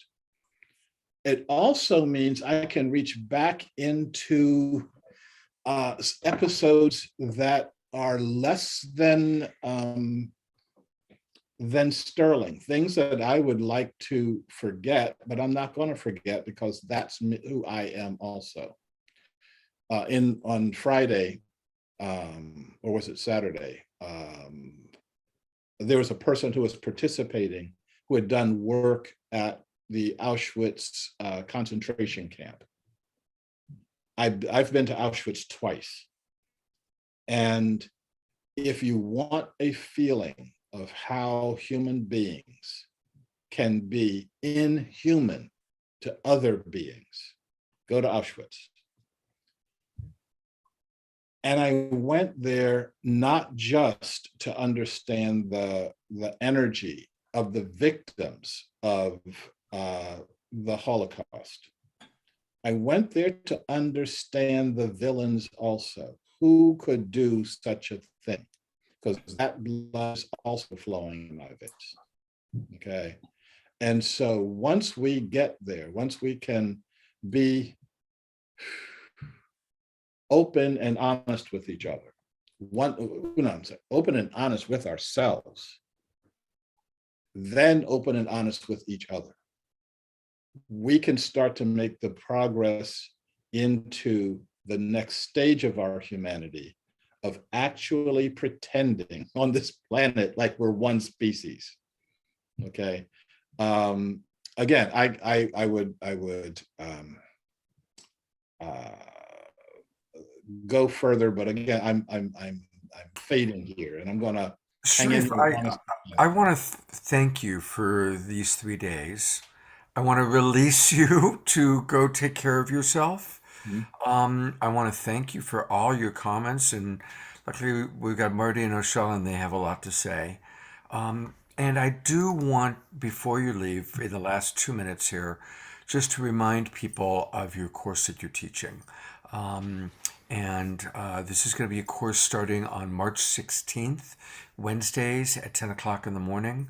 It also means I can reach back into episodes that are less than sterling, things that I would like to forget, but I'm not going to forget because that's who I am also. On Friday, or was it Saturday, there was a person who was participating who had done work at the Auschwitz concentration camp. I've been to Auschwitz twice. And if you want a feeling of how human beings can be inhuman to other beings, go to Auschwitz. And I went there not just to understand the energy of the victims of the Holocaust. I went there to understand the villains also. Who could do such a thing? Because that blood is also flowing in my veins. Okay. And so once we get there, once we can be open and honest with each other. Open and honest with ourselves, then open and honest with each other. We can start to make the progress into the next stage of our humanity of actually pretending on this planet like we're one species. Okay. Again, I would go further, but again, I'm fading here, and I'm gonna hang in. Sharif, I want to thank you for these 3 days. I want to release you to go take care of yourself. I want to thank you for all your comments, and luckily we've got Marty and O'Shell, and they have a lot to say. And I do want, before you leave, in the last 2 minutes here, just to remind people of your course that you're teaching. This is going to be a course starting on March 16th, Wednesdays at 10 o'clock in the morning.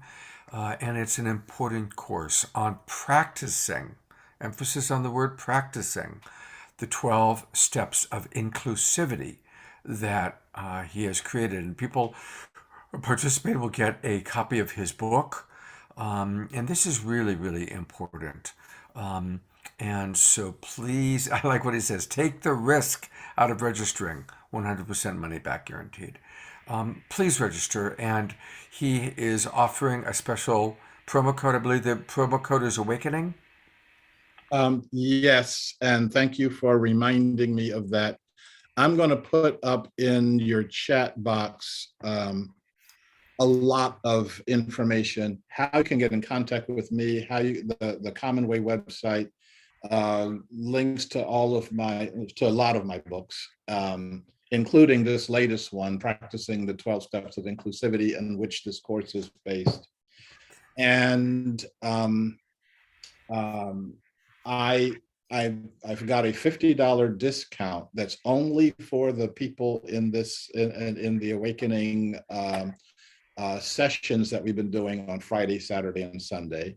And it's an important course on practicing, emphasis on the word practicing, the 12 steps of inclusivity that he has created. And people who participate will get a copy of his book. And this is really, really important. And so please, I like what he says, take the risk out of registering, 100% money back guaranteed. Please register. And he is offering a special promo code. I believe the promo code is Awakening. Yes, and thank you for reminding me of that. I'm going to put up in your chat box a lot of information, how you can get in contact with me, how you, the Common Way website, links to a lot of my books, including this latest one, Practicing the 12 Steps of Inclusivity, in which this course is based. And I've got a $50 discount that's only for the people in this in the Awakening sessions that we've been doing on Friday, Saturday, and Sunday.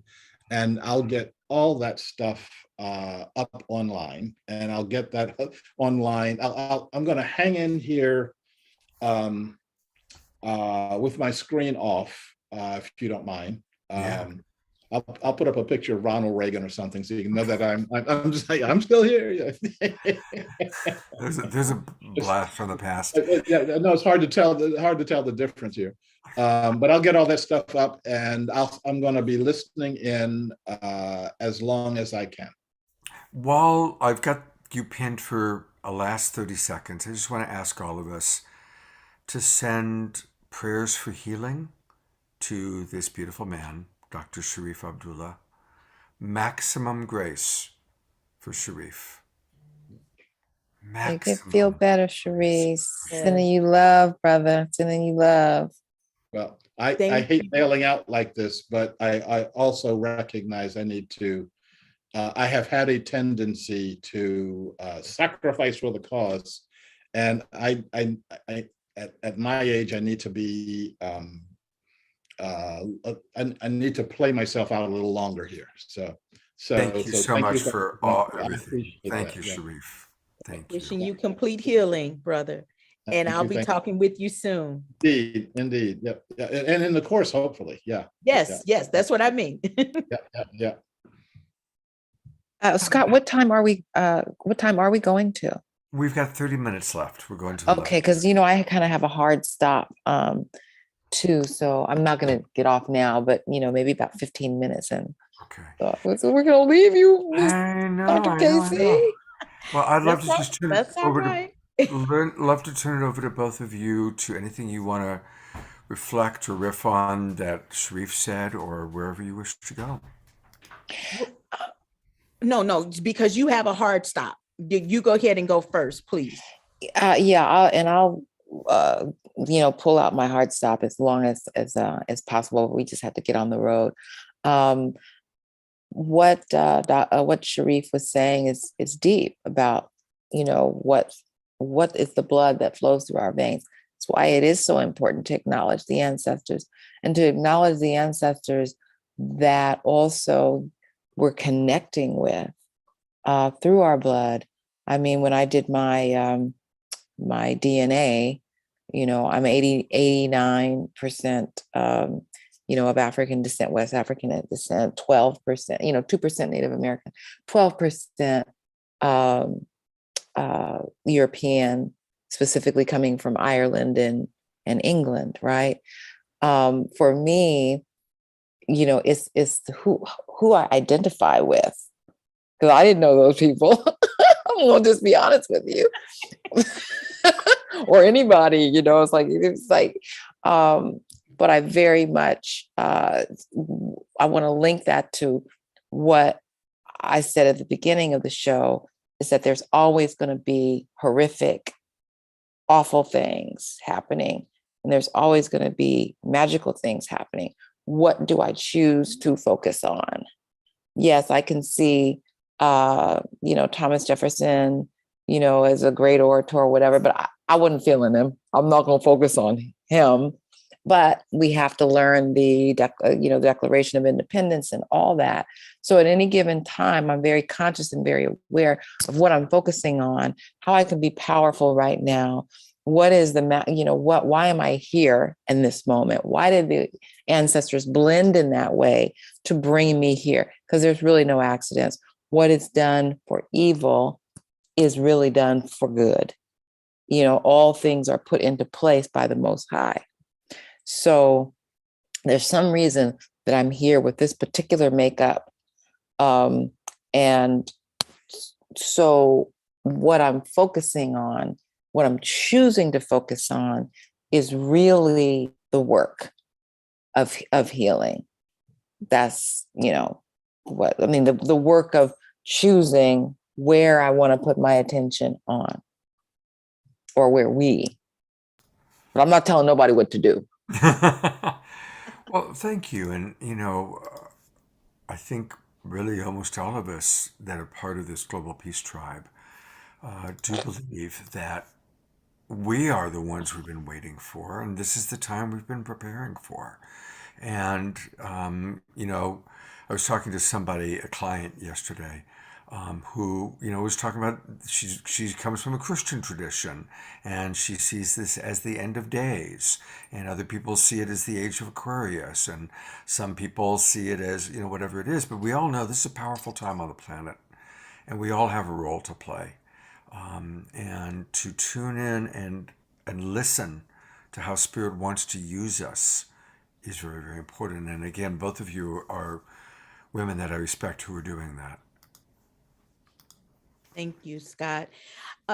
And I'll get all that stuff up online, and I'll get that online. I'm going to hang in here with my screen off, if you don't mind. I'll put up a picture of Ronald Reagan or something, so you can know that I'm still here. There's a blast from the past. Yeah, no, it's hard to tell the difference here. But I'll get all that stuff up, and I'm going to be listening in as long as I can. While I've got you pinned for a last 30 seconds, I just want to ask all of us to send prayers for healing to this beautiful man, Dr. Sharif Abdullah. Maximum grace for Sharif. Make it feel better, Sharif. Sending you love, brother. Sending you love. Well, I hate bailing out like this, but I also recognize I need to. I have had a tendency to sacrifice for the cause, and I at my age I need to be. I need to play myself out a little longer here. So thank you so much for everything. Thank you, Sharif. Thank you. Wishing you complete healing, brother. And I'll be talking with you soon. Indeed. Yep. Yeah. And in the course, hopefully. Yeah. Yes. That's what I mean. Yeah. Scott, what time are we going to? We've got 30 minutes left. We're going to okay, because I kind of have a hard stop too, so I'm not going to get off now, but maybe about 15 minutes in. Okay. So we're going to leave you, I know, Dr. Casey. Well, I'd love to just turn it over right. love to turn it over to both of you, to anything you want to reflect or riff on that Sharif said, or wherever you wish to go. No, because you have a hard stop. You go ahead and go first, please. I'll pull out my hard stop as long as possible. We just have to get on the road. What Sharif was saying is deep about what is the blood that flows through our veins. That's why it is so important to acknowledge the ancestors, and to acknowledge the ancestors that also we're connecting with through our blood. I mean, when I did my DNA, I'm 89%, of African descent, West African descent, 12%, 2% Native American, 12% European, specifically coming from Ireland and England, right? For me, it's who I identify with, because I didn't know those people. I'm gonna just be honest with you. Or anybody, but I very much I want to link that to what I said at the beginning of the show, is that there's always going to be horrific, awful things happening, and there's always going to be magical things happening. What do I choose to focus on? Yes, I can see Thomas Jefferson, as a great orator or whatever, but I wasn't feeling him. I'm not going to focus on him. But we have to learn the Declaration of Independence and all that. So at any given time, I'm very conscious and very aware of what I'm focusing on, how I can be powerful right now. What is why am I here in this moment? Why did the ancestors blend in that way to bring me here? Because there's really no accidents. What is done for evil is really done for good. All things are put into place by the Most High. So there's some reason that I'm here with this particular makeup. And so what I'm focusing on, what I'm choosing to focus on, is really the work of healing. That's, the work of choosing where I want to put my attention on, or but I'm not telling nobody what to do. Well, thank you. And, I think really almost all of us that are part of this global peace tribe do believe that we are the ones we've been waiting for, and this is the time we've been preparing for. And, I was talking to somebody, a client yesterday, who, was talking about, she comes from a Christian tradition, and she sees this as the end of days, and other people see it as the age of Aquarius, and some people see it as, whatever it is. But we all know this is a powerful time on the planet, and we all have a role to play. And to tune in and listen to how Spirit wants to use us is very, very important. And again, both of you are women that I respect who are doing that. Thank you, Scott.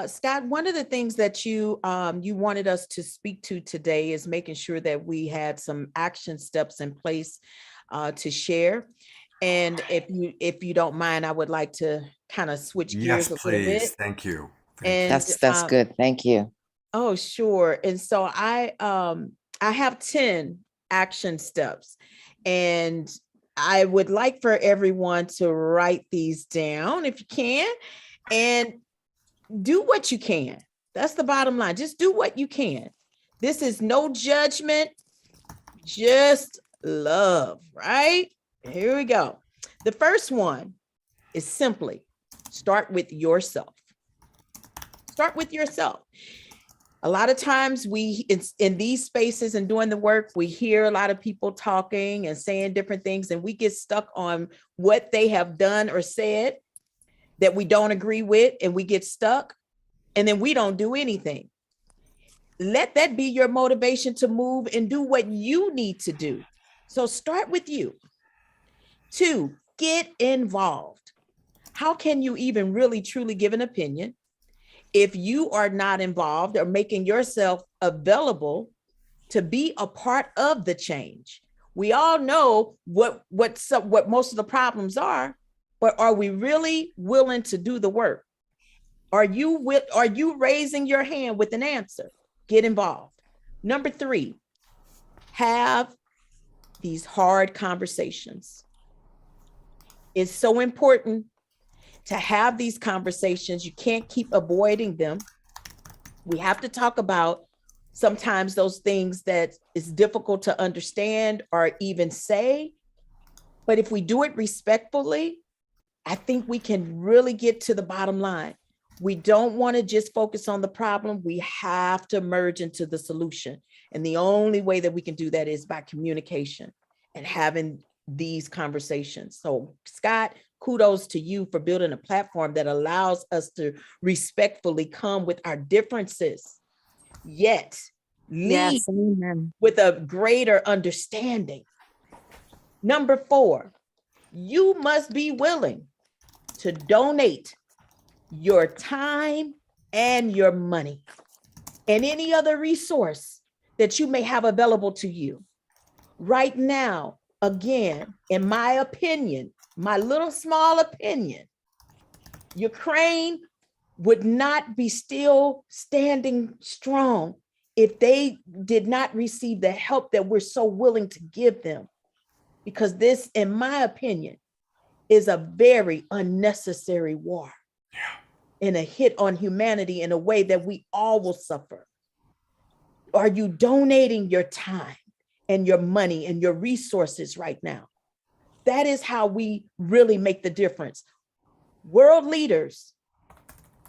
Scott, one of the things that you wanted us to speak to today is making sure that we had some action steps in place to share. And if you don't mind, I would like to kind of switch gears a little bit. Thank you. And that's good. Thank you. Oh, sure. And so I have 10 action steps, and I would like for everyone to write these down if you can, and do what you can. That's the bottom line. Just do what you can. This is no judgment, just love, right? Here we go. The first one is simply start with yourself. Start with yourself. A lot of times in these spaces and doing the work, we hear a lot of people talking and saying different things, and we get stuck on what they have done or said that we don't agree with, and we get stuck, and then we don't do anything. Let that be your motivation to move and do what you need to do. So start with you. 2, get involved. How can you even really truly give an opinion if you are not involved or making yourself available to be a part of the change? We all know what most of the problems are, but are we really willing to do the work? Are you raising your hand with an answer? Get involved. Number 3, have these hard conversations. It's so important to have these conversations. You can't keep avoiding them. We have to talk about sometimes those things that is difficult to understand or even say. But if we do it respectfully, I think we can really get to the bottom line. We don't want to just focus on the problem. We have to merge into the solution. And the only way that we can do that is by communication and having these conversations. So, Scott, kudos to you for building a platform that allows us to respectfully come with our differences, yet lead Yes, amen. with a greater understanding. Number 4, you must be willing to donate your time and your money and any other resource that you may have available to you. Right now, again, in my opinion, my little small opinion, Ukraine would not be still standing strong if they did not receive the help that we're so willing to give them. Because this, in my opinion, is a very unnecessary war. And a hit on humanity in a way that we all will suffer. Are you donating your time and your money and your resources right now? That is how we really make the difference. World leaders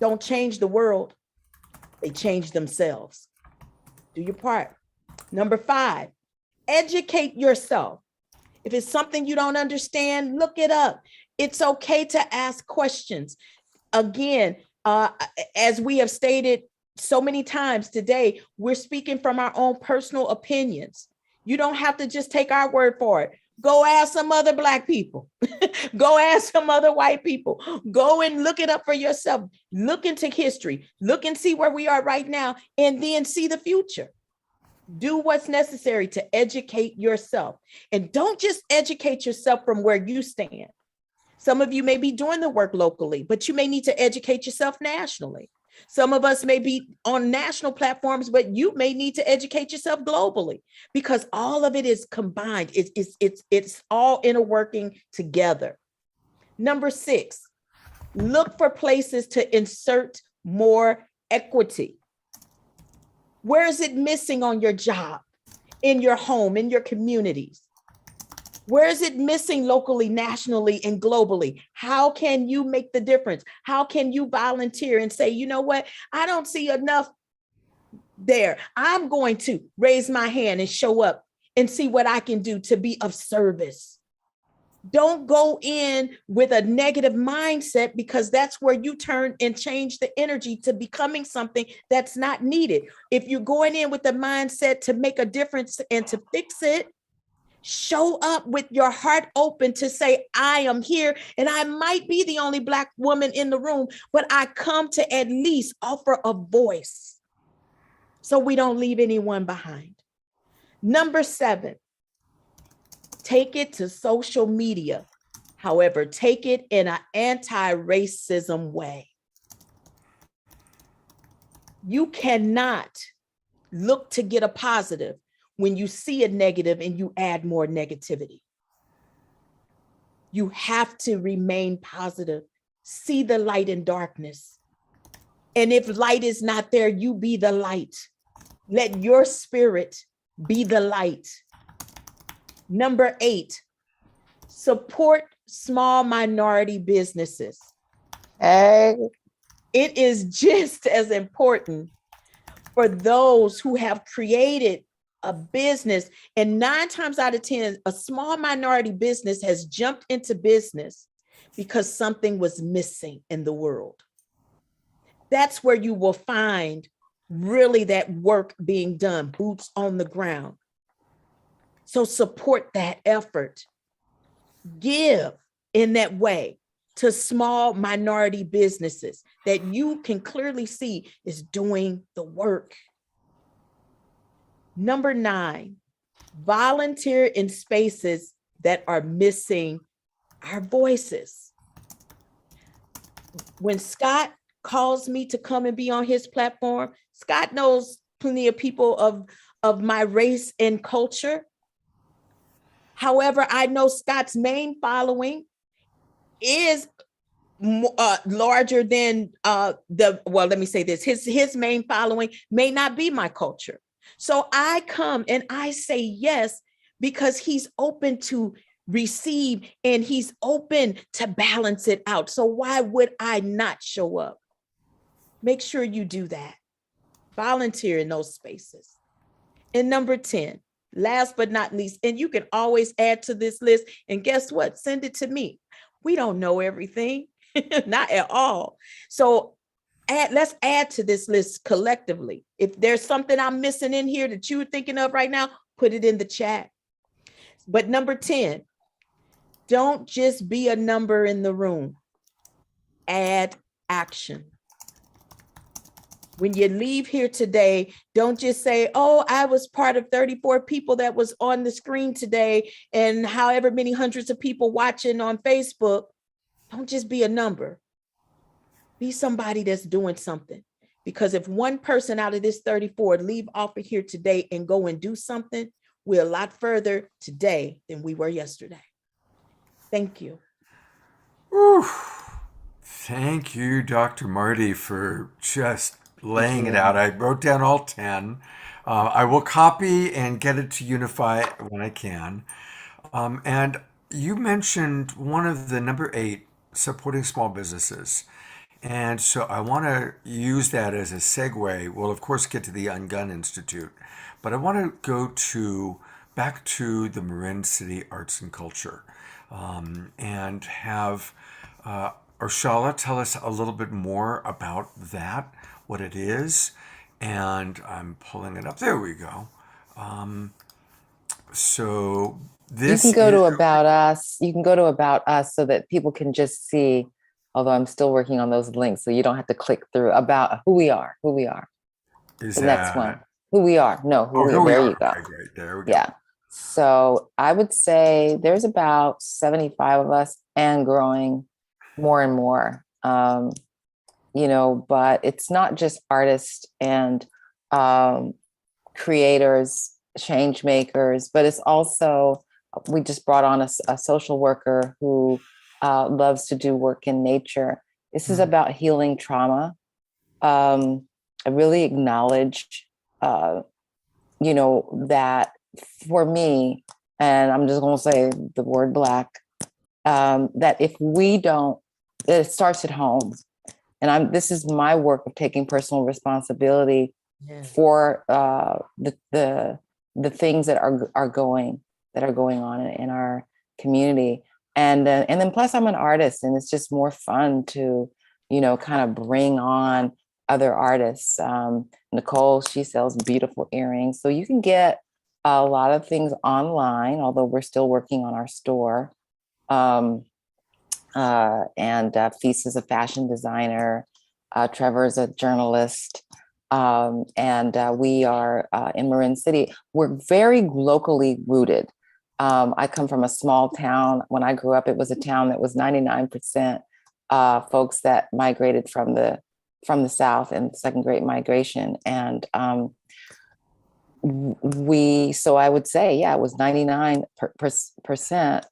don't change the world, they change themselves. Do your part. Number 5, educate yourself. If it's something you don't understand, look it up. It's okay to ask questions. Again, as we have stated so many times today, we're speaking from our own personal opinions. You don't have to just take our word for it. Go ask some other Black people. Go ask some other white people. Go and look it up for yourself. Look into history. Look and see where we are right now, and then see the future. Do what's necessary to educate yourself. And don't just educate yourself from where you stand. Some of you may be doing the work locally, but you may need to educate yourself nationally. Some of us may be on national platforms, but you may need to educate yourself globally, because all of it is combined. It's all interworking together. Number 6, look for places to insert more equity. Where is it missing on your job, in your home, in your communities? Where is it missing locally, nationally, and globally? How can you make the difference? How can you volunteer and say, you know what? I don't see enough there. I'm going to raise my hand and show up and see what I can do to be of service. Don't go in with a negative mindset, because that's where you turn and change the energy to becoming something that's not needed. If you're going in with the mindset to make a difference and to fix it, show up with your heart open to say, I am here, and I might be the only Black woman in the room, but I come to at least offer a voice so we don't leave anyone behind. Number 7, take it to social media. However, take it in an anti-racism way. You cannot look to get a positive when you see a negative and you add more negativity. You have to remain positive. See the light in darkness. And if light is not there, you be the light. Let your spirit be the light. Number 8, support small minority businesses. It is just as important for those who have created a business, and 9 times out of 10, a small minority business has jumped into business because something was missing in the world. That's where you will find really that work being done, boots on the ground. So support that effort. Give in that way to small minority businesses that you can clearly see is doing the work. Number 9, volunteer in spaces that are missing our voices. When Scott calls me to come and be on his platform, Scott knows plenty of people of my race and culture. However, I know Scott's main following is larger than let me say this, his main following may not be my culture. So I come and I say yes, because he's open to receive, and he's open to balance it out. So why would I not show up? Make sure you do that. Volunteer in those spaces. And number 10, last but not least, and you can always add to this list, and guess what? Send it to me. We don't know everything, not at all. So let's add to this list collectively. If there's something I'm missing in here that you're thinking of right now, put it in the chat. But number 10, don't just be a number in the room. Add action. When you leave here today, don't just say, oh, I was part of 34 people that was on the screen today and however many hundreds of people watching on Facebook. Don't just be a number. Be somebody that's doing something. Because if one person out of this 34 leave off of here today and go and do something, we're a lot further today than we were yesterday. Thank you. Whew. Thank you, Dr. Marty, for just laying it out. I wrote down all 10. I will copy and get it to Unify when I can. And you mentioned one of the number 8, supporting small businesses. And so I want to use that as a segue. We'll, of course, get to the Ungun Institute, but I want to go back to the Marin City Arts and Culture and have Ursula tell us a little bit more about that, what it is. And I'm pulling it up. There we go. So this You can go is, to About Us. You can go to About Us so that people can just see, although I'm still working on those links, so you don't have to click through, about who we are. is The that, next one. Who we are. No, who we here are. we There are. you go. Okay, great. There we go. Yeah. So I would say there's about 75 of us and growing more and more. But it's not just artists and creators, change makers, but it's also, we just brought on a social worker who loves to do work in nature. This is about healing trauma. I really acknowledge, that for me, and I'm just going to say the word Black, that if we don't, that it starts at home. And this is my work of taking personal responsibility for the things that are going on in our community. And then plus I'm an artist, and it's just more fun to, kind of bring on other artists. Nicole, she sells beautiful earrings. So you can get a lot of things online, although we're still working on our store. Feast is a fashion designer. Trevor is a journalist. And we are in Marin City. We're very locally rooted. I come from a small town. When I grew up, it was a town that was 99% folks that migrated from the South in the Second Great Migration. And so I would say, it was 99%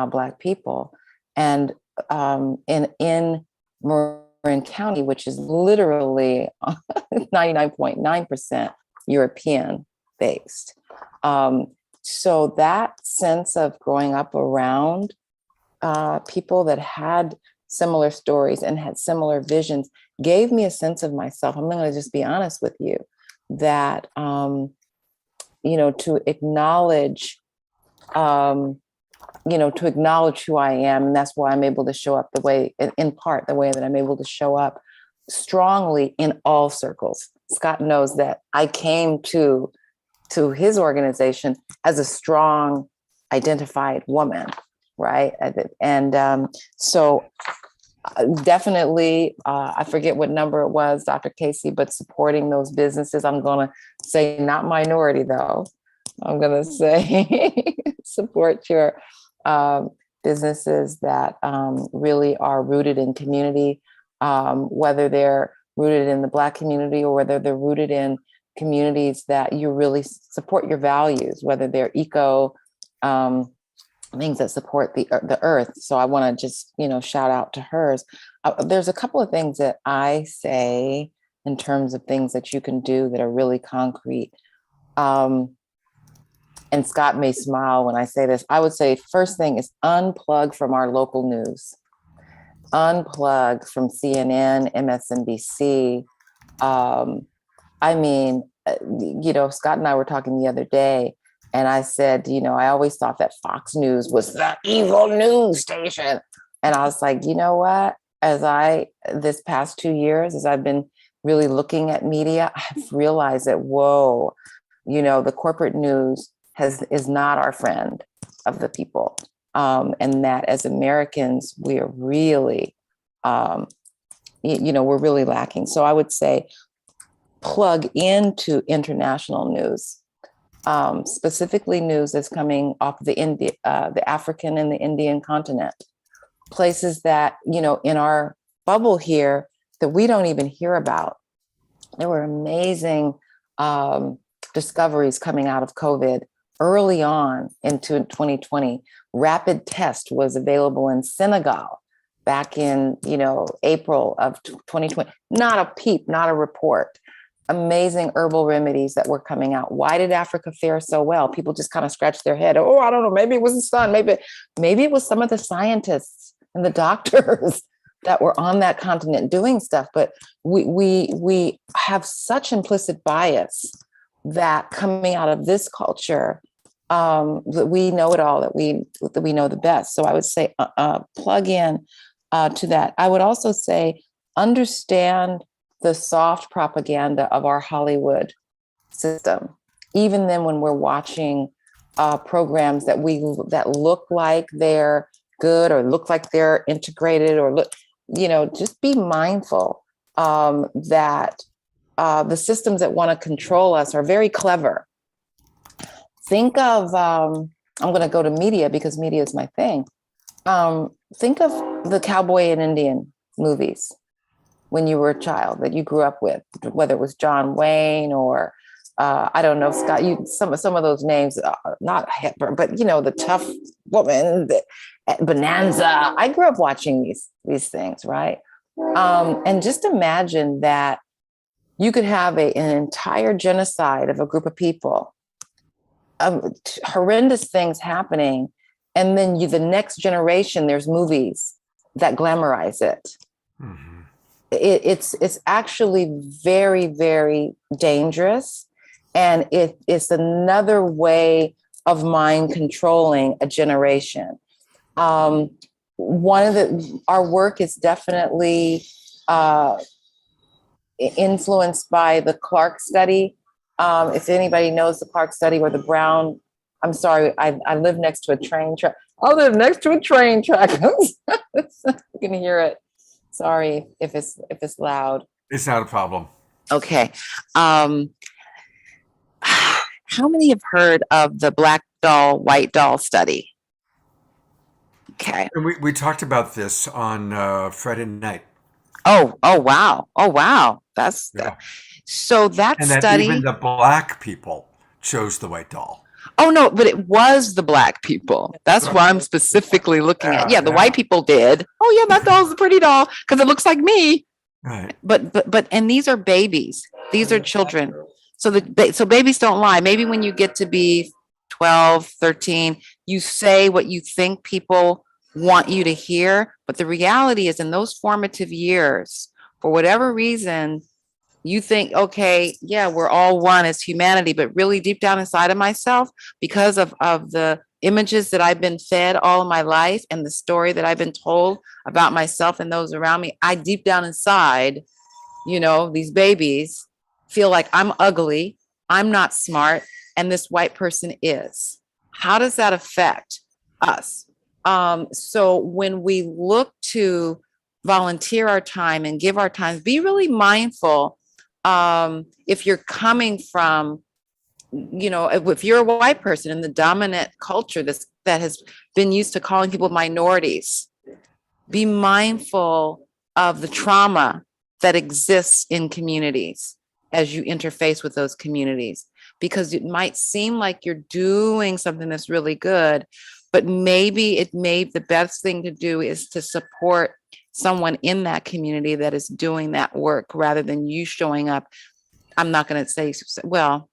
Black people. And in Marin County, which is literally 99.9% European based. So that sense of growing up around people that had similar stories and had similar visions gave me a sense of myself. I'm going to just be honest with you that, to acknowledge, to acknowledge who I am. And that's why I'm able to show up the way that I'm able to show up strongly in all circles. Scott knows that I came to his organization as a strong, identified woman, right? And so definitely, I forget what number it was, Dr. Casey, but supporting those businesses, I'm going to say not minority though. I'm going to say support your businesses that really are rooted in community, whether they're rooted in the Black community or whether they're rooted in communities that you really support your values, whether they're eco things that support the earth. So I want to just, shout out to hers. There's a couple of things that I say in terms of things that you can do that are really concrete. and Scott may smile when I say this, I would say first thing is unplug from our local news, unplug from CNN, MSNBC. I mean, Scott and I were talking the other day, and I said, I always thought that Fox News was the evil news station. And I was like, you know what? This past 2 years, as I've been really looking at media, I've realized that, whoa, the corporate news is not our friend of the people. And that as Americans, we are really, we're really lacking. So I would say plug into international news, specifically news that's coming off the African and the Indian continent, places that, in our bubble here that we don't even hear about. There were amazing discoveries coming out of COVID early on into 2020. Rapid test was available in Senegal back in, April of 2020. Not a peep, not a report. Amazing herbal remedies that were coming out. Why did Africa fare so well? People just kind of scratched their head. Oh, I don't know. Maybe it was the sun. Maybe it was some of the scientists and the doctors that were on that continent doing stuff. But we have such implicit bias that coming out of this culture, that we know it all, that we know the best. So I would say plug in to that. I would also say understand the soft propaganda of our Hollywood system. Even then, when we're watching programs that look like they're good or look like they're integrated or just be mindful that the systems that want to control us are very clever. Think of, I'm going to go to media because media is my thing. Think of the cowboy and Indian movies when you were a child that you grew up with, whether it was John Wayne or I don't know, Scott, some of those names, not Hepburn, but the tough woman, Bonanza. I grew up watching these things, right? And just imagine that you could have an entire genocide of a group of people, horrendous things happening, and then the next generation, there's movies that glamorize it. Mm-hmm. It's actually very, very dangerous. And it's another way of mind controlling a generation. Our work is definitely influenced by the Clark study. If anybody knows the Clark study or the Brown, I'm sorry, I live next to a train track. I live next to a train track. You can hear it. Sorry if it's loud. It's not a problem. Okay. How many have heard of the black doll, white doll study? Okay. And we talked about this on Friday night. Oh, wow. That's so that and study. That even the black people chose the white doll. Oh no, but it was the black people. That's why I'm specifically looking at. Yeah, the white people did. Oh yeah, that doll's a pretty doll because it looks like me. Right. But and these are babies. These are children. So babies don't lie. Maybe when you get to be 12, 13, you say what you think people want you to hear. But the reality is in those formative years, for whatever reason, you think, okay, yeah, we're all one as humanity, but really deep down inside of myself, because of the images that I've been fed all of my life and the story that I've been told about myself and those around me, I deep down inside, these babies feel like I'm ugly, I'm not smart, and this white person is. How does that affect us? So when we look to volunteer our time and give our time, be really mindful. If you're coming from, if you're a white person in the dominant culture that has been used to calling people minorities, be mindful of the trauma that exists in communities as you interface with those communities, because it might seem like you're doing something that's really good, but maybe the best thing to do is to support someone in that community that is doing that work rather than you showing up. I'm not going to say, well,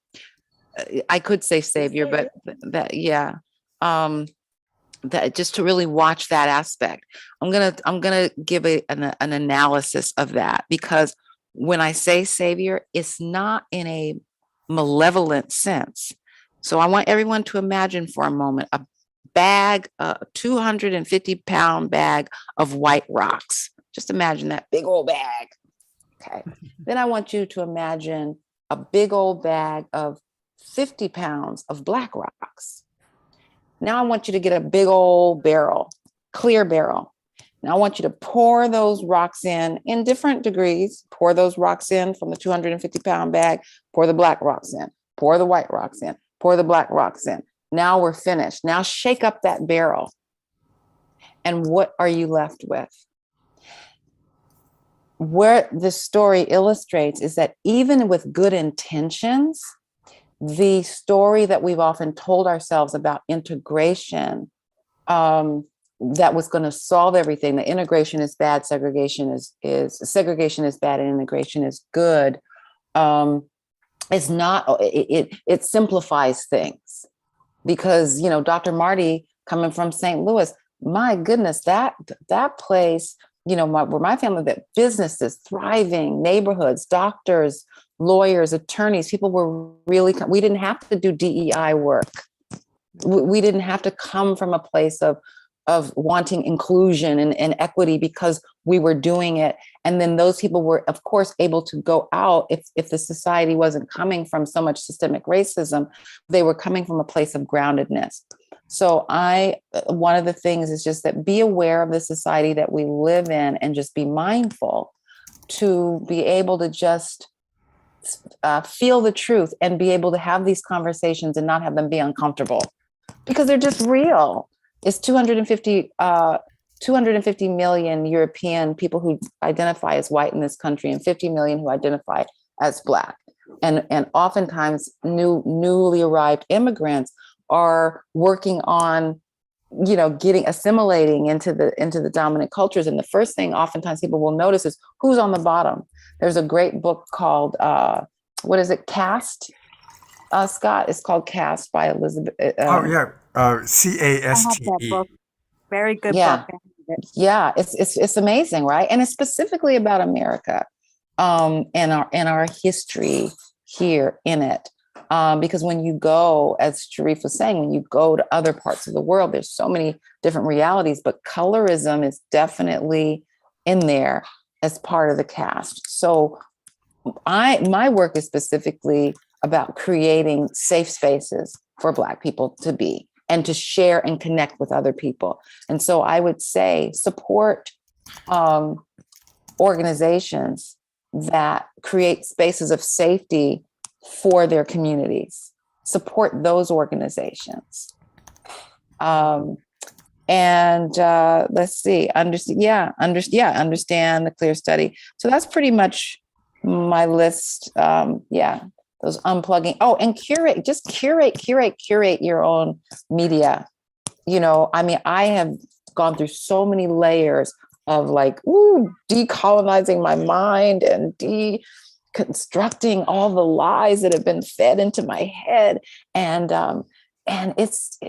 I could say savior, but that, yeah. That just to really watch that aspect. I'm gonna give an analysis of that, because when I say savior, it's not in a malevolent sense. So I want everyone to imagine for a moment a bag, a 250-pound bag of white rocks. Just imagine that big old bag. Okay. Then I want you to imagine a big old bag of 50 pounds of black rocks. Now I want you to get a big old barrel, clear barrel. Now I want you to pour those rocks in different degrees. Pour those rocks in from the 250-pound bag, pour the black rocks in, pour the white rocks in, pour the black rocks in. Now we're finished. Now shake up that barrel. And what are you left with? Where the story illustrates is that even with good intentions, the story that we've often told ourselves about integration, that was going to solve everything, that integration is bad, segregation is bad, and integration is good, is not, it simplifies things. Because, you know, Dr. Marty, coming from St. Louis, my goodness, that place, you know, where my family, that businesses, thriving neighborhoods, doctors, lawyers, attorneys, people were really, we didn't have to do DEI work. We didn't have to come from a place of wanting inclusion and equity, because we were doing it. And then those people were, of course, able to go out if the society wasn't coming from so much systemic racism, they were coming from a place of groundedness. So one of the things is just that be aware of the society that we live in, and just be mindful to be able to just feel the truth and be able to have these conversations and not have them be uncomfortable, because they're just real. It's 250 million European people who identify as white in this country, and 50 million who identify as Black. And oftentimes newly arrived immigrants are working on, you know, assimilating into the dominant cultures. And the first thing oftentimes people will notice is who's on the bottom. There's a great book called, what is it? Caste, Scott? It's called Caste by Elizabeth. Caste. I have that book. Very good Yeah. book. Yeah, it's amazing, right? And it's specifically about America, and our history here in it. Because when you go, as Sharif was saying, when you go to other parts of the world, there's so many different realities, but colorism is definitely in there as part of the caste. So my work is specifically about creating safe spaces for Black people to be and to share and connect with other people. And so I would say support organizations that create spaces of safety for their communities. Support those organizations. Let's see, understand the clear study. So that's pretty much my list. Those unplugging. Oh, and curate your own media. You know, I mean, I have gone through so many layers of decolonizing my mind and deconstructing all the lies that have been fed into my head. And it's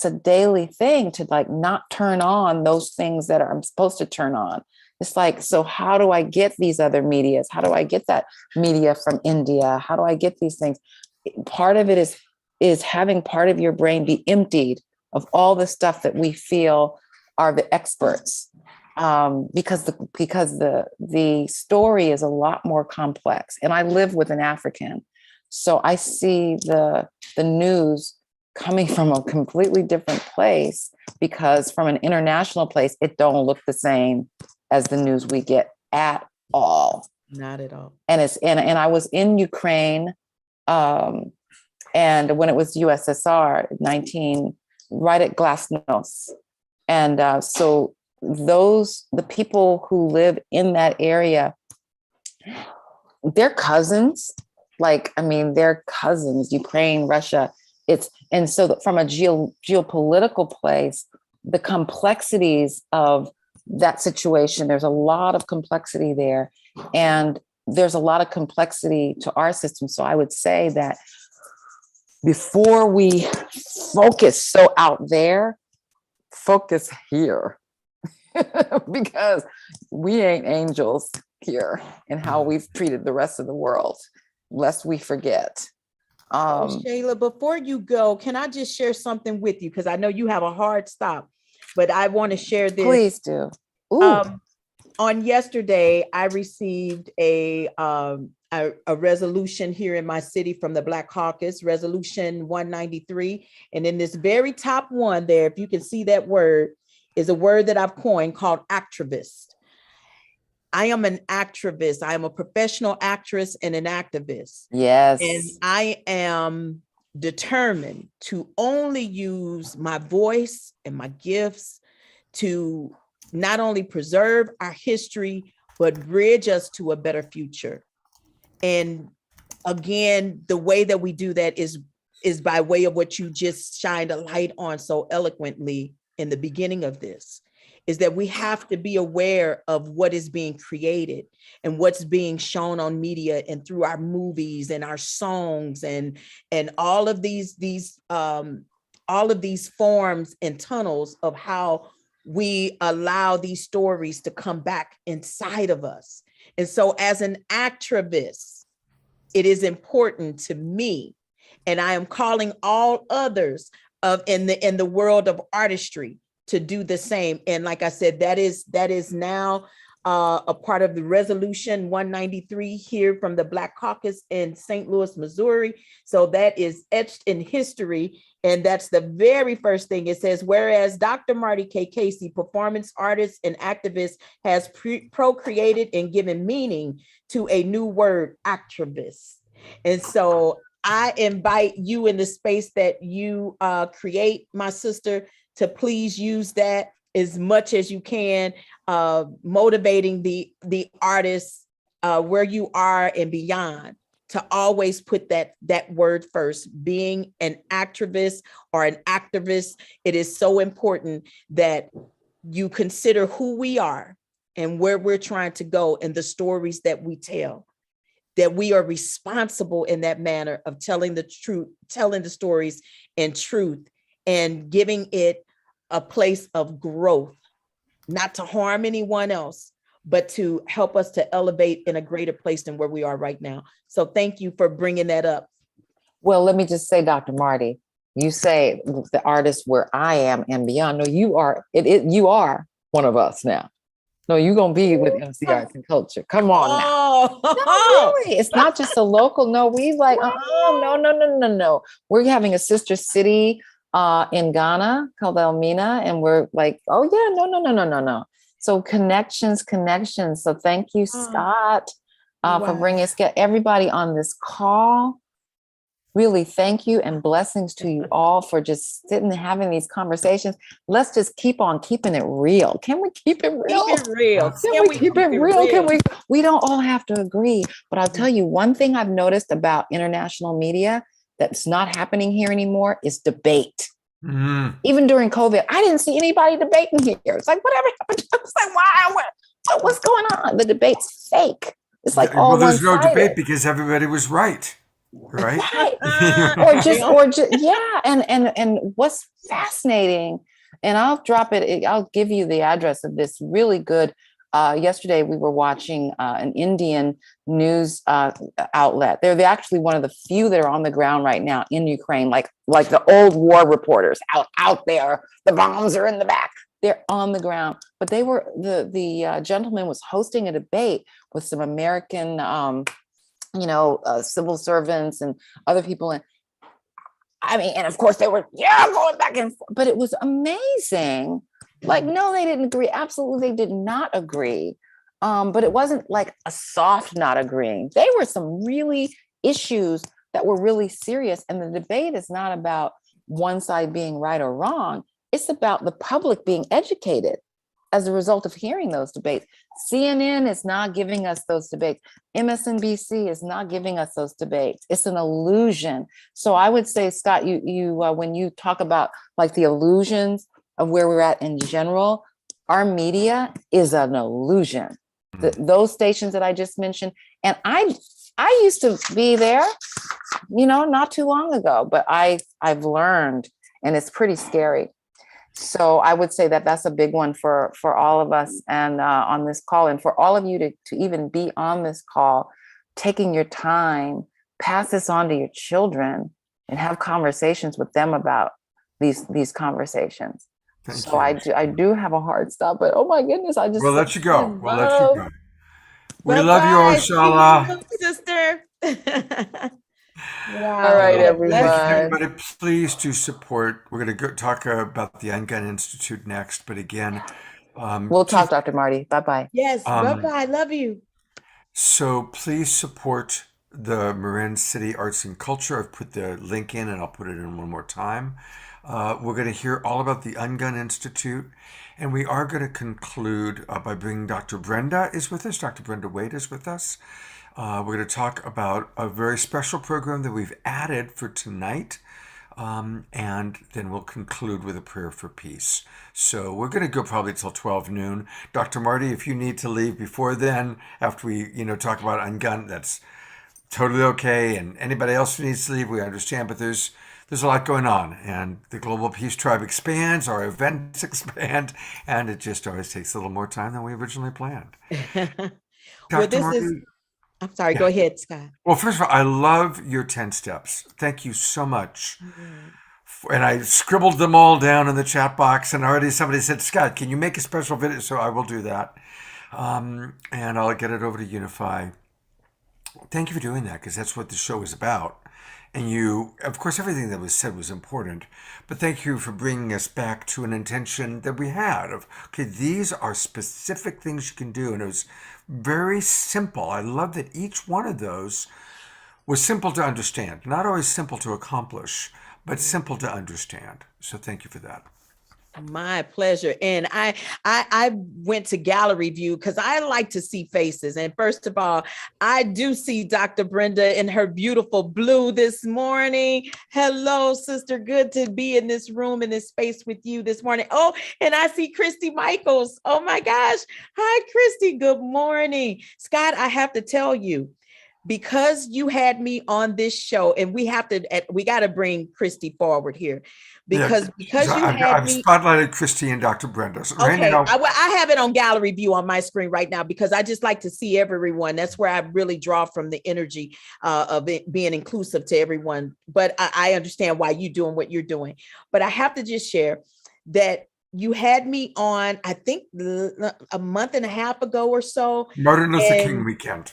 a daily thing to not turn on those things that I'm supposed to turn on. It's like, so how do I get these other medias? How do I get that media from India? How do I get these things? Part of it is having part of your brain be emptied of all the stuff that we feel are the experts, because the story is a lot more complex. And I live with an African, so I see the news coming from a completely different place, because from an international place, it don't look the same as the news we get at all. Not at all. And I was in Ukraine, and when it was USSR, right at Glasnost. And so the people who live in that area, they're cousins. They're cousins, Ukraine, Russia. And so from a geopolitical place, the complexities of that situation, there's a lot of complexity there, and there's a lot of complexity to our system. So I would say that before we focus so out there, focus here. Because we ain't angels here in how we've treated the rest of the world, lest we forget. Shayla, before you go, can I just share something with you? Because I know you have a hard stop, but I want to share this. Please do. Ooh. On yesterday, I received a resolution here in my city from the Black Caucus, Resolution 193. And in this very top one there, if you can see that word, is a word that I've coined called activist. I am an activist. I am a professional actress and an activist. Yes. And I am determined to only use my voice and my gifts to not only preserve our history, but bridge us to a better future. And again, the way that we do that is by way of what you just shined a light on so eloquently in the beginning of this, is that we have to be aware of what is being created and what's being shown on media and through our movies and our songs and all of these forms and tunnels of how we allow these stories to come back inside of us. And so as an activist, it is important to me, and I am calling all others in the world of artistry to do the same. And like I said, that is now a part of the Resolution 193 here from the Black Caucus in St. Louis, Missouri. So that is etched in history. And that's the very first thing. It says, whereas Dr. Marty K. Casey, performance artist and activist, has procreated and given meaning to a new word, activist. And so I invite you in the space that you create, my sister, to please use that as much as you can, motivating the artists where you are and beyond, to always put that word first. Being an activist or an activist, it is so important that you consider who we are and where we're trying to go and the stories that we tell, that we are responsible in that manner of telling the truth, telling the stories in truth, and giving it a place of growth, not to harm anyone else, but to help us to elevate in a greater place than where we are right now. So thank you for bringing that up. Well, let me just say, Dr. Marty, you say the artist where I am and beyond. No, you are, you are one of us now. No, you're going to be with MC Arts and Culture. Come on now. No, really. It's not just a local. No, we like, no. We're having a sister city in Ghana called Elmina. And we're like, oh yeah, no. So connections. So thank you, Scott, for bringing us, get everybody on this call. Really, thank you and blessings to you all for just sitting and having these conversations. Let's just keep on keeping it real. Can we keep it real? Keep it real. Can we keep it real? Can we? We don't all have to agree. But I'll tell you one thing I've noticed about international media that's not happening here anymore is debate. Even during COVID, I didn't see anybody debating here. It's like, whatever happened? It's like, what's going on? The debate's fake. It's like all there's no one-sided. debate because everybody was right. Right. or just yeah. And what's fascinating, and I'll drop it. I'll give you the address of this really good. Yesterday we were watching an Indian news outlet. They're actually one of the few that are on the ground right now in Ukraine, like the old war reporters out there. The bombs are in the back. They're on the ground. But they were the gentleman was hosting a debate with some American civil servants and other people. And I mean, and of course they were, going back and forth, but it was amazing. Like, no, they didn't agree. Absolutely, they did not agree. But it wasn't like a soft not agreeing. They were some really issues that were really serious. And the debate is not about one side being right or wrong. It's about the public being educated as a result of hearing those debates. CNN is not giving us those debates. MSNBC is not giving us those debates. It's an illusion. So I would say, Scott, you when you talk about like the illusions of where we're at in general, our media is an illusion. Those stations that I just mentioned, and I used to be there, not too long ago, but I've learned, and it's pretty scary. So I would say that that's a big one for all of us, and on this call, and for all of you to even be on this call, taking your time, pass this on to your children, and have conversations with them about these conversations. Thank So you. I do have a hard stop, but oh my goodness, I just We'll let you go. We'll let you love. go. We love you, Bye-bye. See Oshala. you, sister. All Wow. right, God Thank bless you, you. everyone. everybody. Please do support. We're going to go talk about the Ungun Institute next. But again, We'll please, talk, Dr. Marty. Bye-bye. Yes. um, Bye-bye. Love you. so please support the Marin City Arts and Culture. I've put the link in, and I'll put it in one more time. We're going to hear all about the Ungun Institute, and we are going to conclude by bringing Dr. Brenda is with us. Dr. Brenda Wade is with us. We're going to talk about a very special program that we've added for tonight, and then we'll conclude with a prayer for peace. So we're going to go probably till 12 noon. Dr. Marty, if you need to leave before then, after we talk about Ungun, that's totally okay. And anybody else who needs to leave, we understand. But there's a lot going on, and the Global Peace Tribe expands, our events expand, and it just always takes a little more time than we originally planned. Well, Dr. this is, Marty, I'm sorry. yeah. Go ahead, Scott. Well, first of all, I love your 10 steps. Thank you so much. And I scribbled them all down in the chat box, and already somebody said, Scott, can you make a special video? So I will do that. And I'll get it over to Unify. Thank you for doing that, because that's what the show is about. And you, of course, everything that was said was important, but thank you for bringing us back to an intention that we had of, okay, these are specific things you can do. And it was very simple. I love that each one of those was simple to understand, not always simple to accomplish, but simple to understand. So thank you for that. My pleasure. And I went to gallery view because I like to see faces. And first of all, I do see Dr. Brenda in her beautiful blue this morning. Hello, sister. Good to be in this room, in this space with you this morning. Oh, and I see Christy Michaels. Oh my gosh. Hi, Christy. Good morning. Scott, I have to tell you, because you had me on this show, and we got to bring Christy forward here because you had I've me. spotlighted Christy and Dr. Brenda. So right Okay, now, I have it on gallery view on my screen right now because I just like to see everyone. That's where I really draw from the energy of it being inclusive to everyone. But I understand why you're doing what you're doing. But I have to just share that you had me on, I think a month and a half ago or so. Martin Luther King weekend.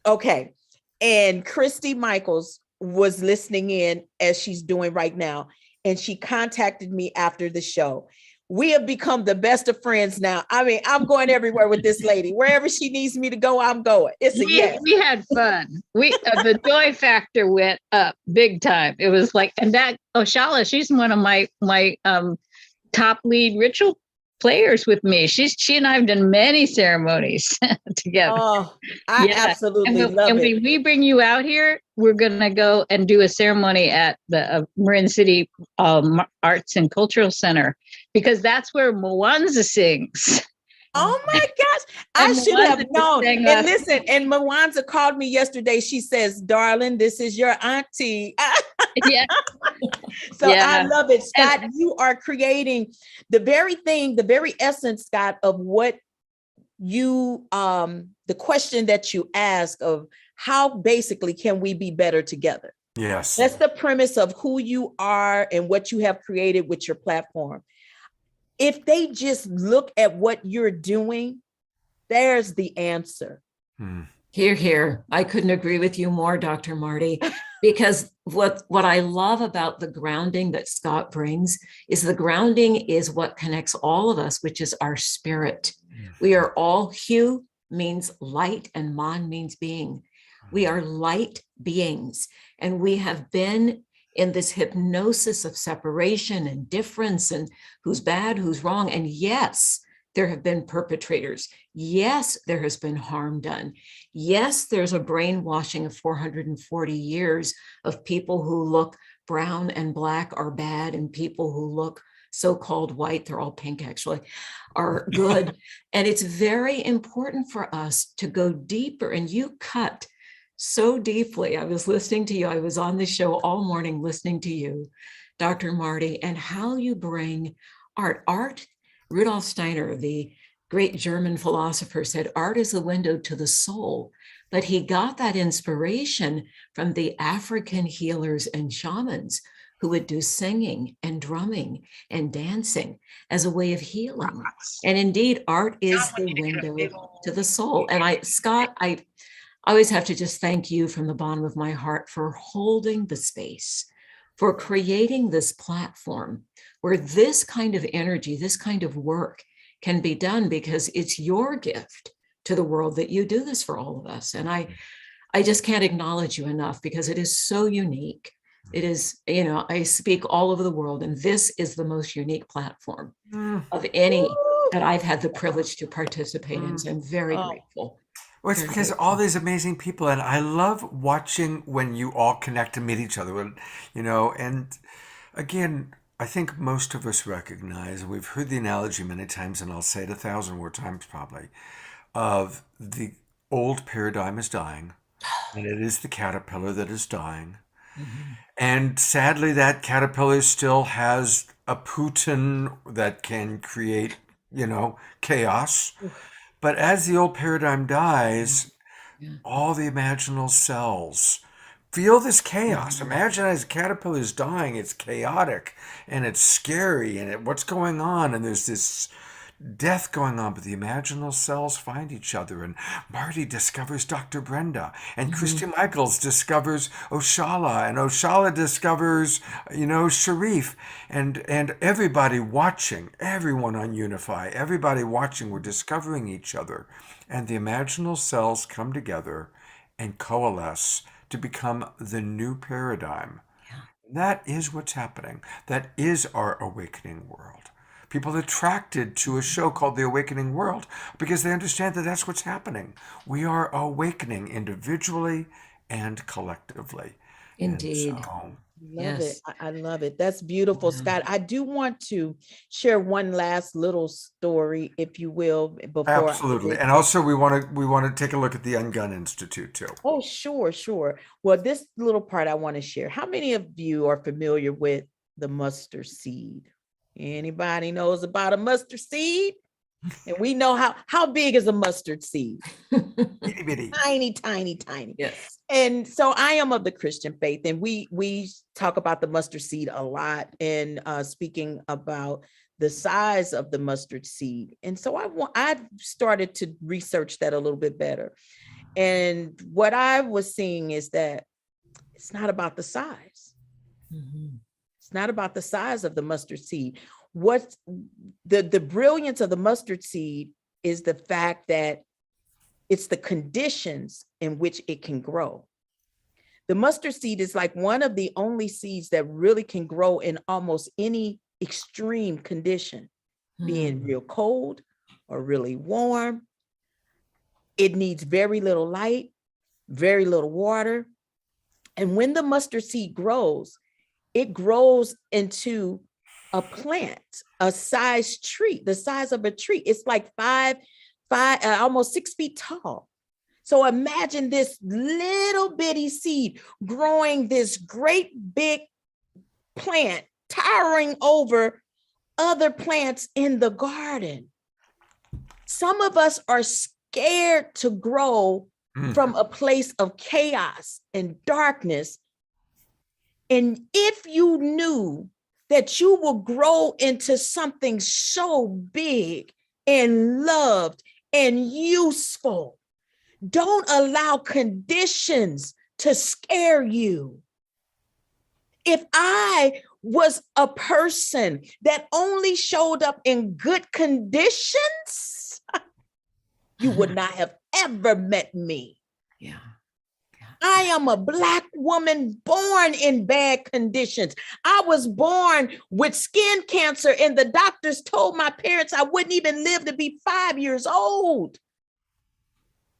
Okay. And Christy Michaels was listening in as she's doing right now. And she contacted me after the show. We have become the best of friends now. I mean, I'm going everywhere with this lady. Wherever she needs me to go, I'm going. It's a yes. We had fun. The joy factor went up big time. It was like, and that Oshala, she's one of my top lead ritual players with me. She and I have done many ceremonies together. Oh, I absolutely love it. When we bring you out here, we're going to go and do a ceremony at the Marin City Arts and Cultural Center, because that's where Mwanza sings. Oh my gosh, I should have known. And listen, and Mwanza called me yesterday. She says, darling, this is your auntie. Yeah. So I love it. Scott, you are creating the very thing, the very essence, Scott, of what you, the question that you ask of how basically can we be better together? Yes. That's the premise of who you are and what you have created with your platform. If they just look at what you're doing, there's the answer. Hear, hear. I couldn't agree with you more, Dr. Marty, because what I love about the grounding that Scott brings is the grounding is what connects all of us, which is our spirit. We are all, Hu means light and Man means being. We are light beings, and we have been in this hypnosis of separation and difference and who's bad, who's wrong. And yes, there have been perpetrators. Yes, there has been harm done. Yes, there's a brainwashing of 440 years of people who look brown and black are bad, and people who look so-called white, they're all pink actually, are good. And it's very important for us to go deeper. And you cut so deeply. I was listening to you. I was on the show all morning listening to you, Dr. Marty, and how you bring art. Art, Rudolf Steiner, the great German philosopher, said art is a window to the soul. But he got that inspiration from the African healers and shamans who would do singing and drumming and dancing as a way of healing. And indeed, art is the window to the soul. And Scott, I always have to just thank you from the bottom of my heart for holding the space, for creating this platform where this kind of energy, this kind of work can be done, because it's your gift to the world that you do this for all of us. And I just can't acknowledge you enough, because it is so unique. It is, I speak all over the world, and this is the most unique platform of any that I've had the privilege to participate in. So I'm very grateful. Well, it's because all these amazing people, and I love watching when you all connect and meet each other, and again, I think most of us recognize, and we've heard the analogy many times, and I'll say it 1,000 more times probably, of the old paradigm is dying, and it is the caterpillar that is dying. And sadly, that caterpillar still has a Putin that can create, chaos. But as the old paradigm dies, all the imaginal cells feel this chaos. Imagine as a caterpillar is dying, it's chaotic and it's scary, and what's going on, and there's this death going on, but the imaginal cells find each other, and Marty discovers Dr. Brenda, and Christy Michaels discovers Oshala, and Oshala discovers, Sharif, and everybody watching, everyone on Unify, everybody watching, we're discovering each other, and the imaginal cells come together and coalesce to become the new paradigm. That is what's happening. That is our awakening world. People are attracted to a show called The Awakening World because they understand that that's what's happening. We are awakening individually and collectively. Indeed. Love it. I love it. That's beautiful, Scott. I do want to share one last little story, if you will, before. Absolutely. And also we want to take a look at the Ungun Institute too. Oh, sure. Well, this little part I want to share. How many of you are familiar with the mustard seed? Anybody knows about a mustard seed? And we know how big is a mustard seed? Itty bitty. Tiny. Yes. And so I am of the Christian faith, and we talk about the mustard seed a lot, and speaking about the size of the mustard seed. And so I started to research that a little bit better. And what I was seeing is that it's not about the size. It's not about the size of the mustard seed. What's the brilliance of the mustard seed is the fact that it's the conditions in which it can grow. The mustard seed is like one of the only seeds that really can grow in almost any extreme condition, being real cold or really warm. It needs very little light, very little water. And when the mustard seed grows, it grows into a plant, a size tree, the size of a tree. It's like almost 6 feet tall. So imagine this little bitty seed growing this great big plant, towering over other plants in the garden. Some of us are scared to grow from a place of chaos and darkness. And if you knew that you will grow into something so big and loved and useful, don't allow conditions to scare you. If I was a person that only showed up in good conditions, you would not have ever met me. Yeah. I am a Black woman born in bad conditions. I was born with skin cancer, and the doctors told my parents I wouldn't even live to be 5 years old.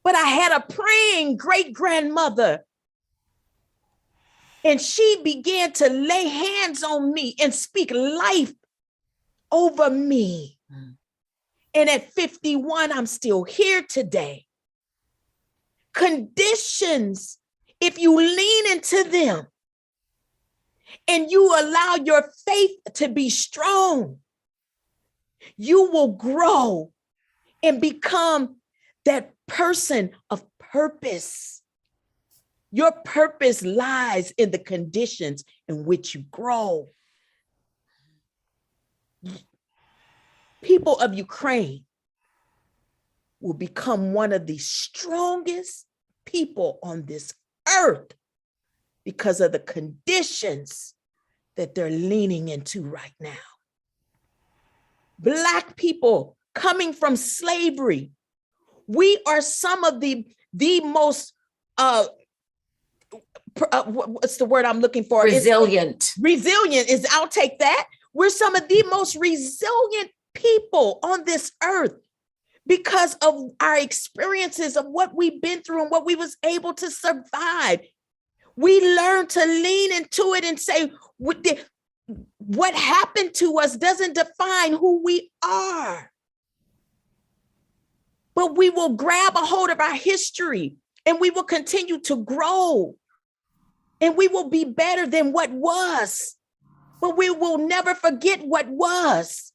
But I had a praying great-grandmother, and she began to lay hands on me and speak life over me. And at 51, I'm still here today. Conditions if you lean into them and you allow your faith to be strong, you will grow and become that person of purpose. Your purpose lies in the conditions in which you grow. People of Ukraine will become one of the strongest people on this earth because of the conditions that they're leaning into right now. Black people coming from slavery, we are some of the most, what's the word I'm looking for? Resilient. Resilient is, I'll take that. We're some of the most resilient people on this earth because of our experiences of what we've been through and what we was able to survive. We learned to lean into it and say, what happened to us doesn't define who we are. But we will grab a hold of our history and we will continue to grow. And we will be better than what was. But we will never forget what was.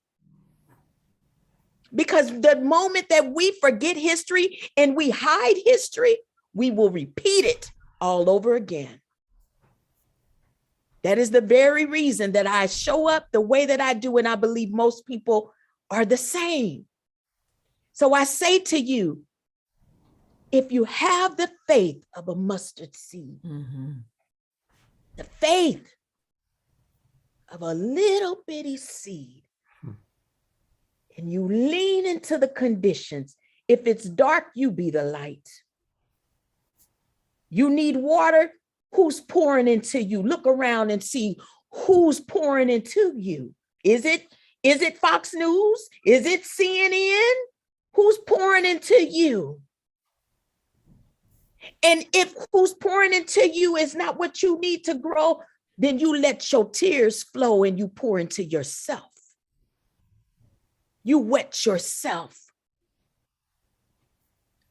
Because the moment that we forget history and we hide history, we will repeat it all over again. That is the very reason that I show up the way that I do, and I believe most people are the same. So I say to you, if you have the faith of a mustard seed, the faith of a little bitty seed, and you lean into the conditions, if it's dark, you be the light. You need water, who's pouring into you? Look around and see who's pouring into you. Is it Fox News? Is it CNN? Who's pouring into you? And if who's pouring into you is not what you need to grow, then you let your tears flow and you pour into yourself. You wet yourself.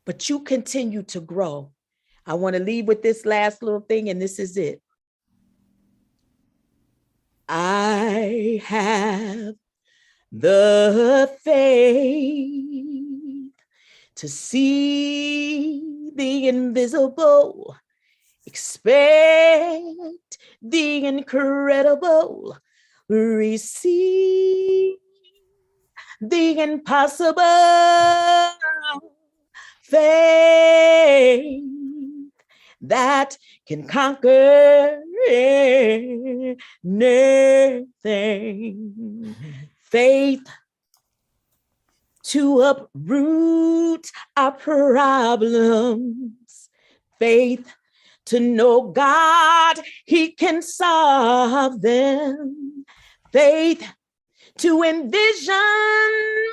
But you continue to grow. I want to leave with this last little thing, and this is it. I have the faith to see the invisible, expect the incredible, receive the impossible, faith that can conquer anything, faith to uproot our problems, faith to know God, He can solve them, faith to envision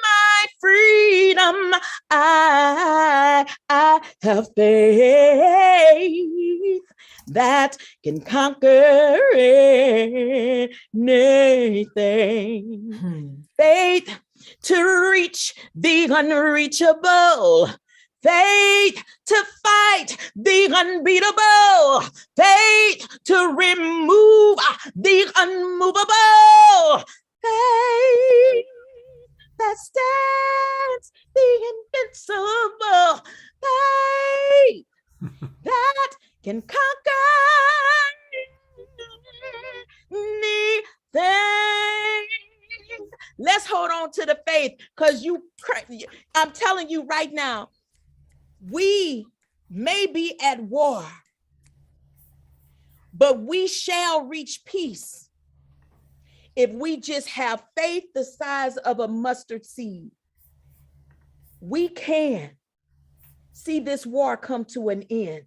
my freedom. I have faith that can conquer anything. Faith to reach the unreachable. Faith to fight the unbeatable. Faith to remove the unmovable. Faith that stands the invincible. Faith that can conquer anything. Let's hold on to the faith, because I'm telling you right now, we may be at war, but we shall reach peace if we just have faith the size of a mustard seed. We can see this war come to an end,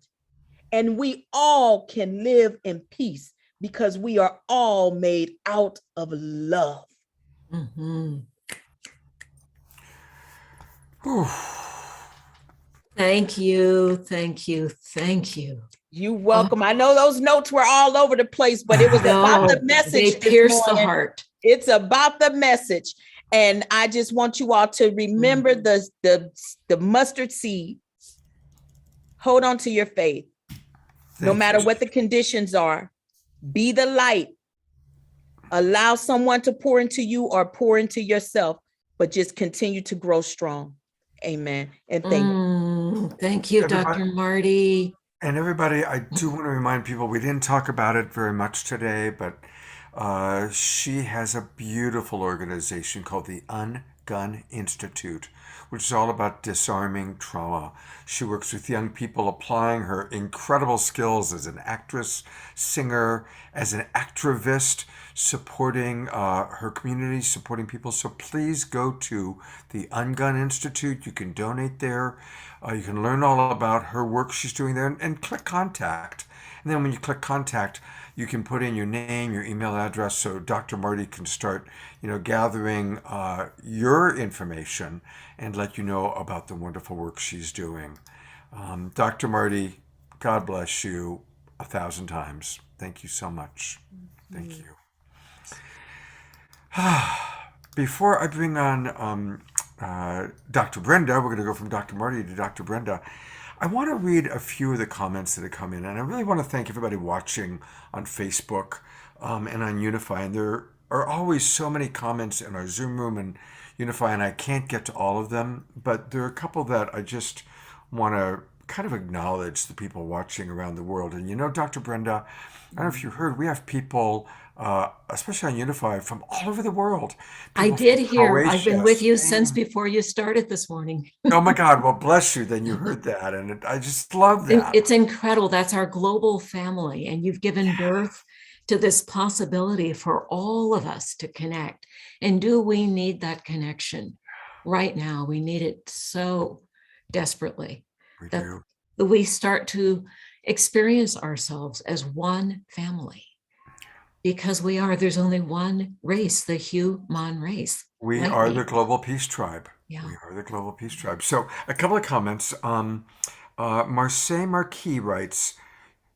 and we all can live in peace because we are all made out of love. Thank you, thank you, thank you. You're welcome. I know those notes were all over the place, but it was about the message. They pierce the heart. It's about the message. And I just want you all to remember the mustard seed. Hold on to your faith. No Thank matter you. what the conditions are, be the light. Allow someone to pour into you or pour into yourself, but just continue to grow strong. Amen. And thank you. Thank you, Everybody, Dr. Marty. and everybody, I do want to remind people we didn't talk about it very much today, but she has a beautiful organization called the Ungun Institute, which is all about disarming trauma. She works with young people applying her incredible skills as an actress, singer, as an activist, supporting her community, supporting people. So please go to the Ungun Institute. You can donate there. You can learn all about her work she's doing there and click contact. And then when you click contact, you can put in your name, your email address, so Dr. Marty can start, gathering your information and let you know about the wonderful work she's doing. Dr. Marty, God bless you 1,000 times. Thank you so much. Thank you. Before I bring on Dr. Brenda, we're going to go from Dr. Marty to Dr. Brenda. I want to read a few of the comments that have come in, and I really want to thank everybody watching on Facebook and on Unify. And there are always so many comments in our Zoom room and Unify, and I can't get to all of them, but there are a couple that I just want to kind of acknowledge the people watching around the world. And Dr. Brenda, I don't know if you heard, we have people, especially on Unify, from all over the world. I People did from hear. I've been Croatia, with you since Spain. before you started this morning. Oh my God, well, bless you. Then you heard that. And I just love that. It's incredible. That's our global family. And you've given birth to this possibility for all of us to connect. And do we need that connection right now? We need it so desperately We that do. we start to experience ourselves as one family. Because there's only one race, the human race. We like are me. the Global Peace Tribe. Yeah. We are the Global Peace Tribe. So a couple of comments. Marseille Marquis writes,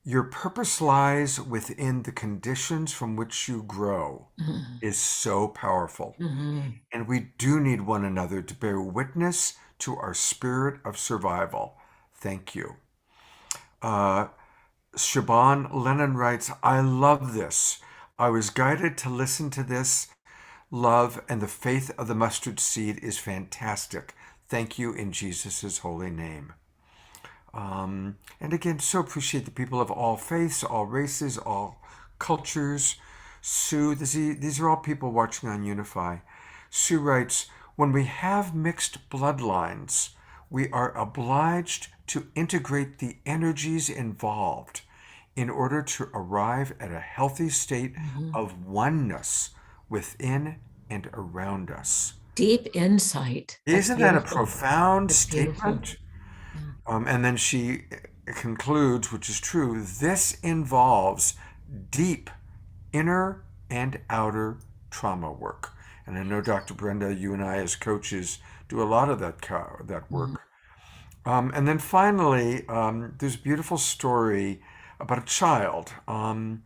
your purpose lies within the conditions from which you grow Mhm. is so powerful. Mhm. And we do need one another to bear witness to our spirit of survival. Thank you. Shaban Lennon writes, I love this. I was guided to listen to this. Love and the faith of the mustard seed is fantastic. Thank you in Jesus' holy name. And again, so appreciate the people of all faiths, all races, all cultures. Sue, these are all people watching on Unify. Sue writes, when we have mixed bloodlines, we are obliged to integrate the energies involved in order to arrive at a healthy state of oneness within and around us. Deep insight. That's Isn't that a beautiful. profound That's beautiful. statement? And then she concludes, which is true, this involves deep inner and outer trauma work. And I know, Dr. Brenda, you and I as coaches do a lot of that work. And then finally, there's a beautiful story about a child. And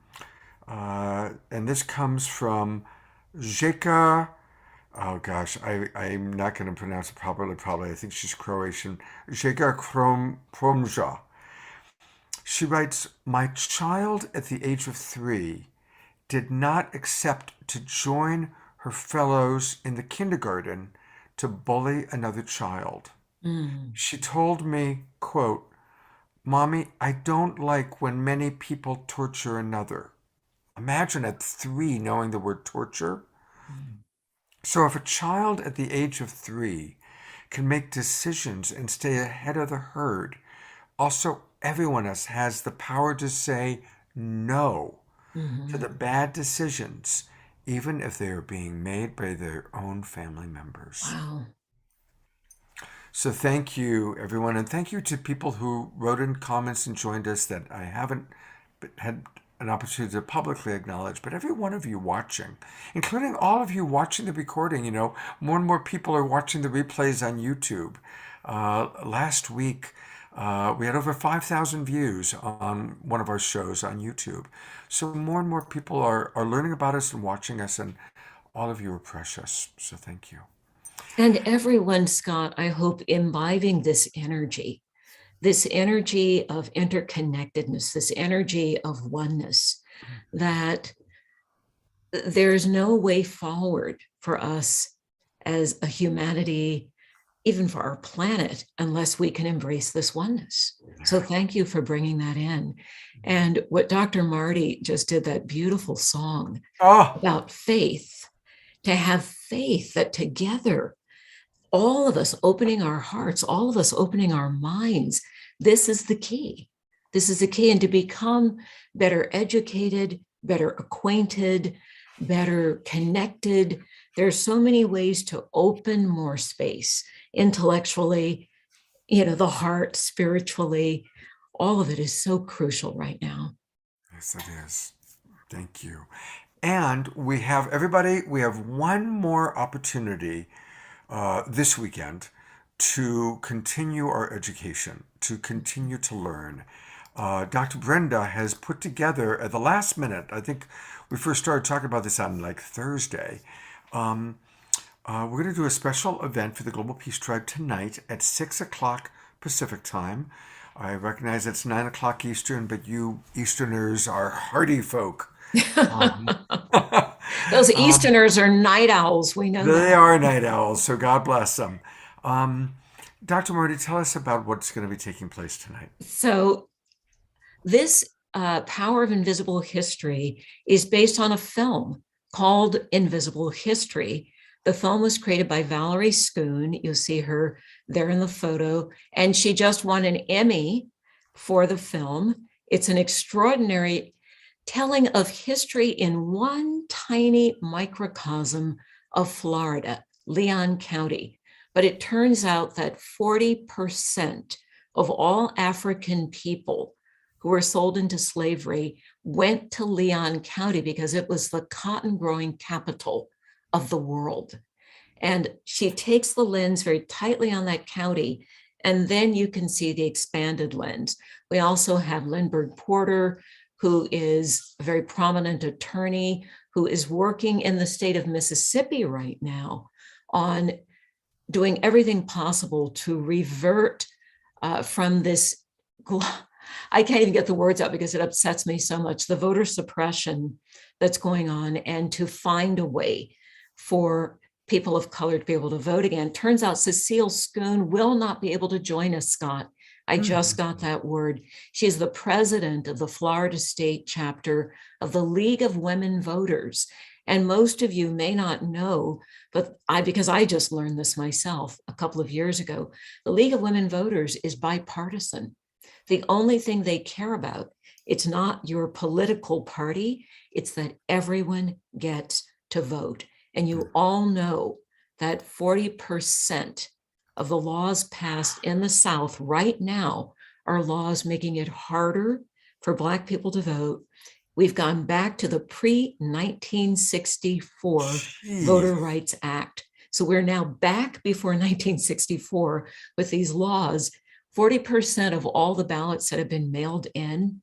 this comes from Jeka. Oh gosh, I'm not going to pronounce it properly, probably. I think she's Croatian. Jeka Kromja. She writes, my child at the age of 3 did not accept to join her fellows in the kindergarten to bully another child. She told me, quote, Mommy, I don't like when many people torture another. Imagine at 3 knowing the word torture. So if a child at the age of 3 can make decisions and stay ahead of the herd, also everyone else has the power to say no to the bad decisions, even if they are being made by their own family members. Wow. So thank you, everyone, and thank you to people who wrote in comments and joined us that I haven't had an opportunity to publicly acknowledge, but every one of you watching, including all of you watching the recording, more and more people are watching the replays on YouTube. Last week, we had over 5,000 views on one of our shows on YouTube. So more and more people are learning about us and watching us, and all of you are precious. So thank you. And everyone, Scott, I hope imbibing this energy this energy of interconnectedness, this energy of oneness, that there's no way forward for us as a humanity, even for our planet, unless we can embrace this oneness. So thank you for bringing that in. And what Dr. Marty just did, that beautiful song about faith, to have faith that together, all of us opening our hearts, all of us opening our minds, this is the key. This is the key. And to become better educated, better acquainted, better connected. There are so many ways to open more space intellectually, the heart, spiritually. All of it is so crucial right now. Yes, it is. Thank you. And we have one more opportunity this weekend to continue our education, to continue to learn. Dr. Brenda has put together at the last minute, I think we first started talking about this on like Thursday. We're going to do a special event for the Global Peace Tribe tonight at 6 o'clock Pacific time. I recognize it's 9 o'clock Eastern, but you Easterners are hardy folk. Those Easterners are night owls. We know They that. are night owls, so God bless them. Dr. Marty, tell us about what's going to be taking place tonight. So this Power of Invisible History is based on a film called Invisible History. The film was created by Valerie Schoon. You'll see her there in the photo, and she just won an Emmy for the film. It's an extraordinary telling of history in one tiny microcosm of Florida, Leon County. But it turns out that 40% of all African people who were sold into slavery went to Leon County because it was the cotton growing capital of the world. And she takes the lens very tightly on that county, and then you can see the expanded lens. We also have Lindbergh Porter, who is a very prominent attorney who is working in the state of Mississippi right now on doing everything possible to revert from this, I can't even get the words out because it upsets me so much, the voter suppression that's going on, and to find a way for people of color to be able to vote again. Turns out Cecile Schoon will not be able to join us, Scott. I just got that word. She's the president of the Florida State chapter of the League of Women Voters. And most of you may not know, but because I just learned this myself a couple of years ago, the League of Women Voters is bipartisan. The only thing they care about, it's not your political party, it's that everyone gets to vote. And you all know that 40% of the laws passed in the South right now are laws making it harder for Black people to vote. We've gone back to the pre-1964 Voter Rights Act. So we're now back before 1964 with these laws. 40% of all the ballots that have been mailed in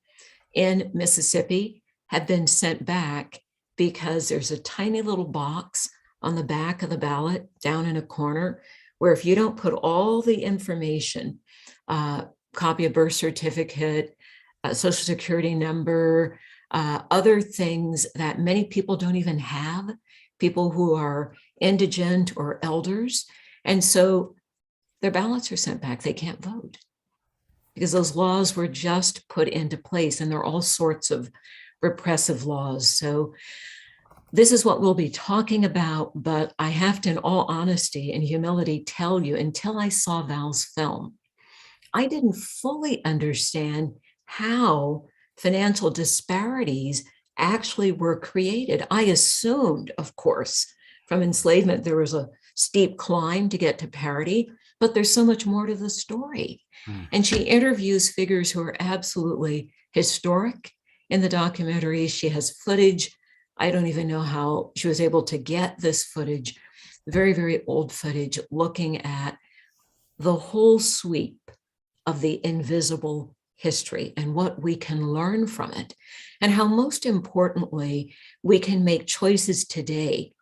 Mississippi have been sent back because there's a tiny little box on the back of the ballot down in a corner where if you don't put all the information, copy of birth certificate, social security number, other things that many people don't even have, people who are indigent or elders. And so their ballots are sent back. They can't vote because those laws were just put into place, and there are all sorts of repressive laws. So this is what we'll be talking about, but I have to, in all honesty and humility, tell you, until I saw Val's film, I didn't fully understand how financial disparities actually were created. I assumed, of course, from enslavement, there was a steep climb to get to parity, but there's so much more to the story. And she interviews figures who are absolutely historic in the documentary. She has footage. I don't even know how she was able to get this footage, very, very old footage, looking at the whole sweep of the invisible history and what we can learn from it, and how, most importantly, we can make choices today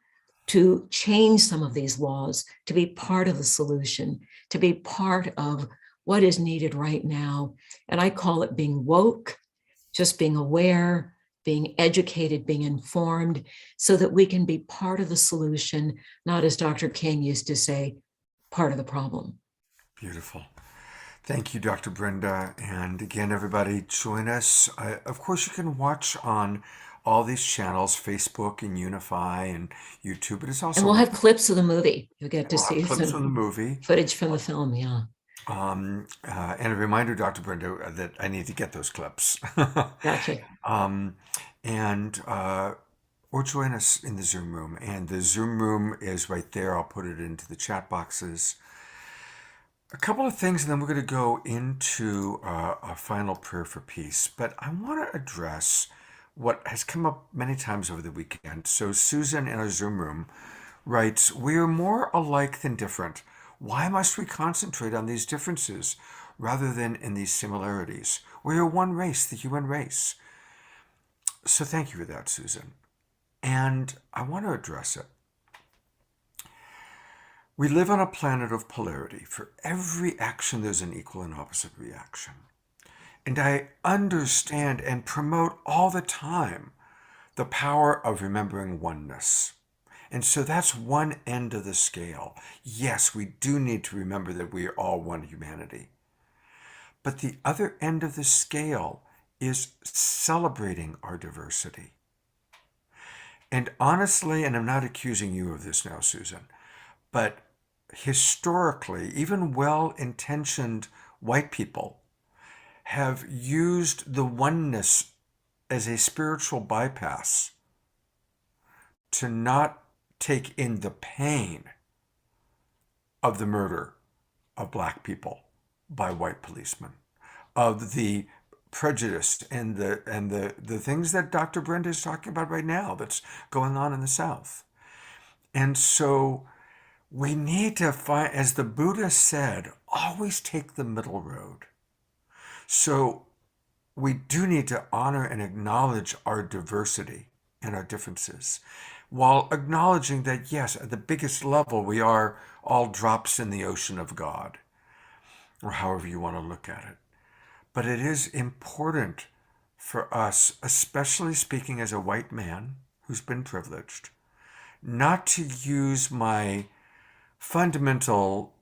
to change some of these laws, to be part of the solution, to be part of what is needed right now. And I call it being woke, just being aware, being educated, being informed, so that we can be part of the solution, not, as Dr. King used to say, part of the problem. Beautiful. Thank you, Dr. Brenda. And again, everybody, join us. Of course, you can watch on all these channels, Facebook and Unify and YouTube, but it's also... And we'll have clips of the movie. You'll get to see clips some from the movie. footage from the film, yeah. And a reminder, Dr. Brenda, that I need to get those clips. Gotcha. Or join us in the Zoom room. And the Zoom room is right there. I'll put it into the chat boxes. A couple of things, and then we're going to go into a final prayer for peace. But I want to address what has come up many times over the weekend. So Susan in our Zoom room writes, "We are more alike than different. Why must we concentrate on these differences rather than in these similarities? We are one race, the human race." So thank you for that, Susan. And I want to address it. We live on a planet of polarity. For every action, there's an equal and opposite reaction. And I understand and promote all the time the power of remembering oneness. And so that's one end of the scale. Yes, we do need to remember that we are all one humanity. But the other end of the scale is celebrating our diversity. And honestly, and I'm not accusing you of this now, Susan, but historically, even well-intentioned white people have used the oneness as a spiritual bypass to not take in the pain of the murder of Black people by white policemen, of the prejudice and the things that Dr. Brenda is talking about right now that's going on in the South. And so we need to find, as the Buddha said, always take the middle road. So we do need to honor and acknowledge our diversity and our differences, while acknowledging that, yes, at the biggest level, we are all drops in the ocean of God, or however you want to look at it. But it is important for us, especially speaking as a white man who's been privileged, not to use my fundamental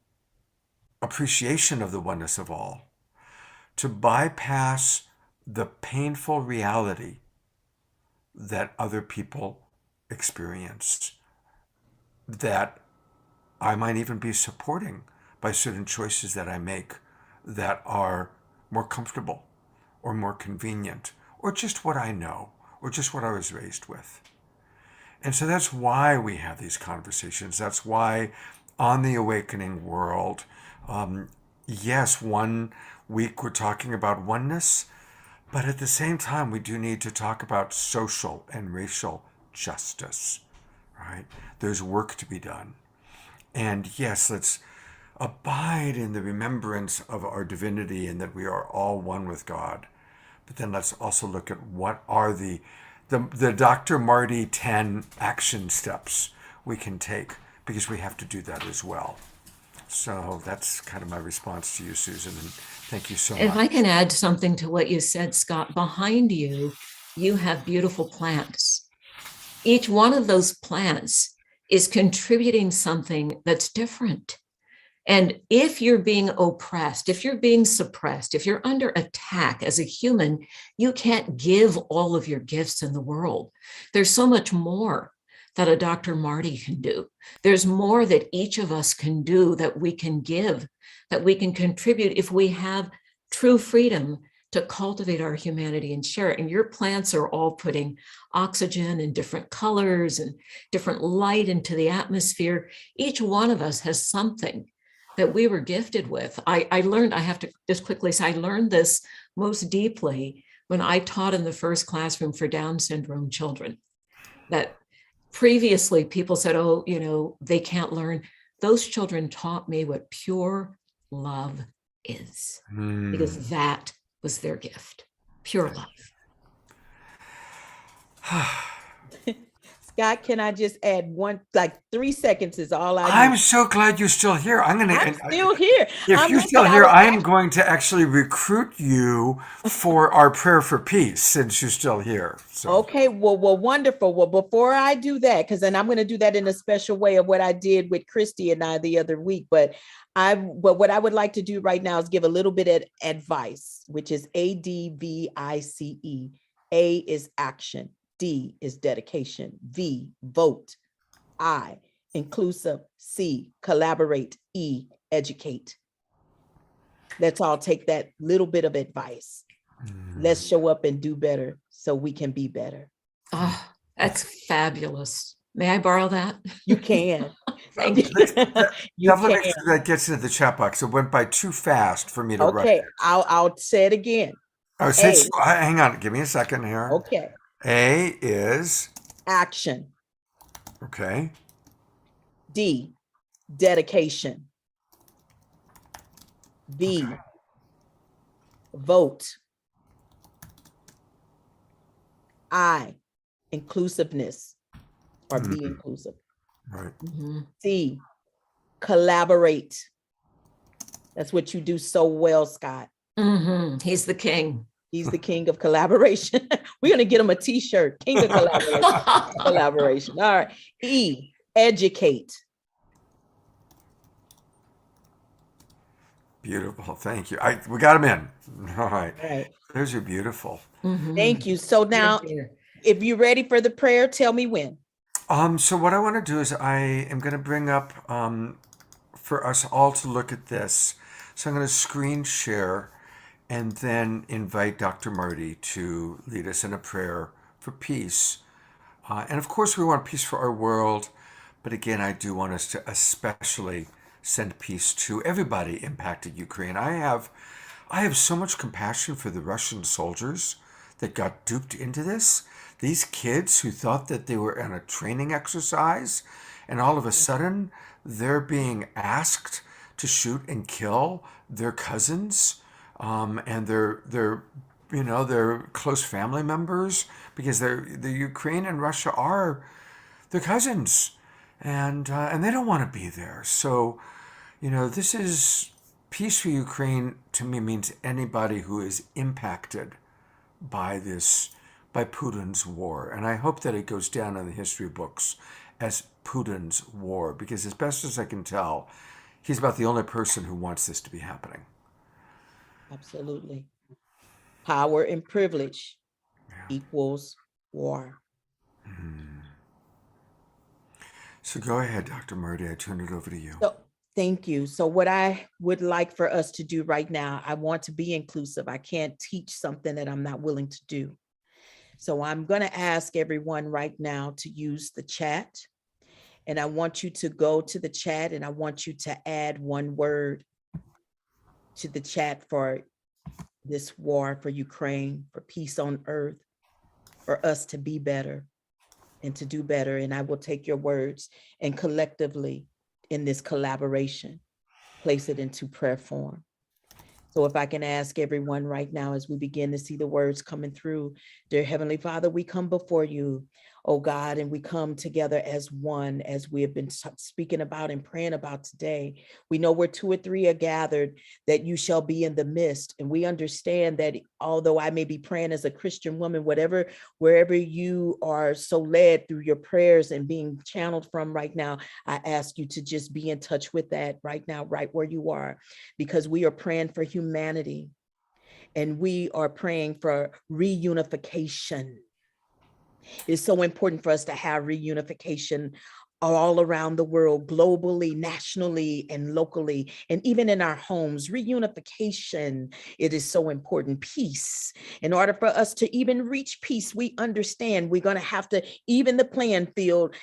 appreciation of the oneness of all to bypass the painful reality that other people experience, that I might even be supporting by certain choices that I make that are more comfortable or more convenient, or just what I know, or just what I was raised with. And so that's why we have these conversations. That's why on the Awakening World, yes, 1 week we're talking about oneness, but at the same time, we do need to talk about social and racial justice, right? There's work to be done. And yes, let's abide in the remembrance of our divinity and that we are all one with God. But then let's also look at what are the Dr. Marty 10 action steps we can take, because we have to do that as well. So that's kind of my response to you, Susan, and thank you so much. If I can add something to what you said, Scott, behind you, you have beautiful plants. Each one of those plants is contributing something that's different. And if you're being oppressed, if you're being suppressed, if you're under attack as a human, you can't give all of your gifts in the world. There's so much more that a Dr. Marty can do. There's more that each of us can do, that we can give, that we can contribute if we have true freedom to cultivate our humanity and share it. And your plants are all putting oxygen and different colors and different light into the atmosphere. Each one of us has something that we were gifted with. I learned, I have to just quickly say, I learned this most deeply when I taught in the first classroom for Down syndrome children. That previously people said, oh, they can't learn. Those children taught me what pure love is, because that was their gift, pure love. Scott, can I just add one, like 3 seconds is all I I'm need. so glad you're still here. I'm still here. If I'm you're listen, still I here, was I am going to actually recruit you for our prayer for peace since you're still here. So Okay, well, wonderful. Well, before I do that, because then I'm going to do that in a special way of what I did with Christy and I the other week. But what I would like to do right now is give a little bit of advice, which is ADVICE. A is action, D is dedication, V, vote, I, inclusive, C, collaborate, E, educate. Let's all take that little bit of advice. Let's show up and do better so we can be better. Oh, that's fabulous. May I borrow that? You can. Thank you. You definitely can. make sure that gets into the chat box. It went by too fast for me to write. Okay, I'll say it again. Oh, hang on. Give me a second here. Okay. A is Action. okay. D, dedication. V, vote. I, inclusiveness, or be inclusive. Right. C, collaborate. That's what you do so well, Scott. He's the king. He's the king of collaboration. We're gonna get him a t-shirt, king of collaboration. Collaboration. All right. E, educate. Beautiful. Thank you. We got him in. All right. All right. Those are beautiful. Thank you. So now, if you're ready for the prayer, tell me when. So what I want to do is I am going to bring up for us all to look at this. So I'm going to screen share and then invite Dr. Marty to lead us in a prayer for peace. And of course, we want peace for our world. But again, I do want us to especially send peace to everybody impacted Ukraine. I have so much compassion for the Russian soldiers that got duped into this. These kids who thought that they were in a training exercise, and all of a sudden they're being asked to shoot and kill their cousins and their close family members, because the Ukraine and Russia are their cousins, and they don't want to be there. So, this is peace for Ukraine. To me, means anybody who is impacted by Putin's war. And I hope that it goes down in the history books as Putin's war, because as best as I can tell, he's about the only person who wants this to be happening. Absolutely. Power and privilege equals war. So go ahead, Dr. Marty. I turn it over to you. So, thank you. So what I would like for us to do right now, I want to be inclusive. I can't teach something that I'm not willing to do. So I'm going to ask everyone right now to use the chat. And I want you to go to the chat and I want you to add one word to the chat for this war, for Ukraine, for peace on earth, for us to be better and to do better. And I will take your words and collectively in this collaboration, place it into prayer form. So if I can ask everyone right now, as we begin to see the words coming through, dear Heavenly Father, we come before you, oh God, and we come together as one, as we have been speaking about and praying about today. We know where 2 or 3 are gathered, that you shall be in the midst. And we understand that although I may be praying as a Christian woman, wherever you are so led through your prayers and being channeled from right now, I ask you to just be in touch with that right now, right where you are, because we are praying for humanity and we are praying for reunification. It's so important for us to have reunification all around the world, globally, nationally, and locally, and even in our homes. Reunification, it is so important. Peace. In order for us to even reach peace, we understand we're going to have to even the playing field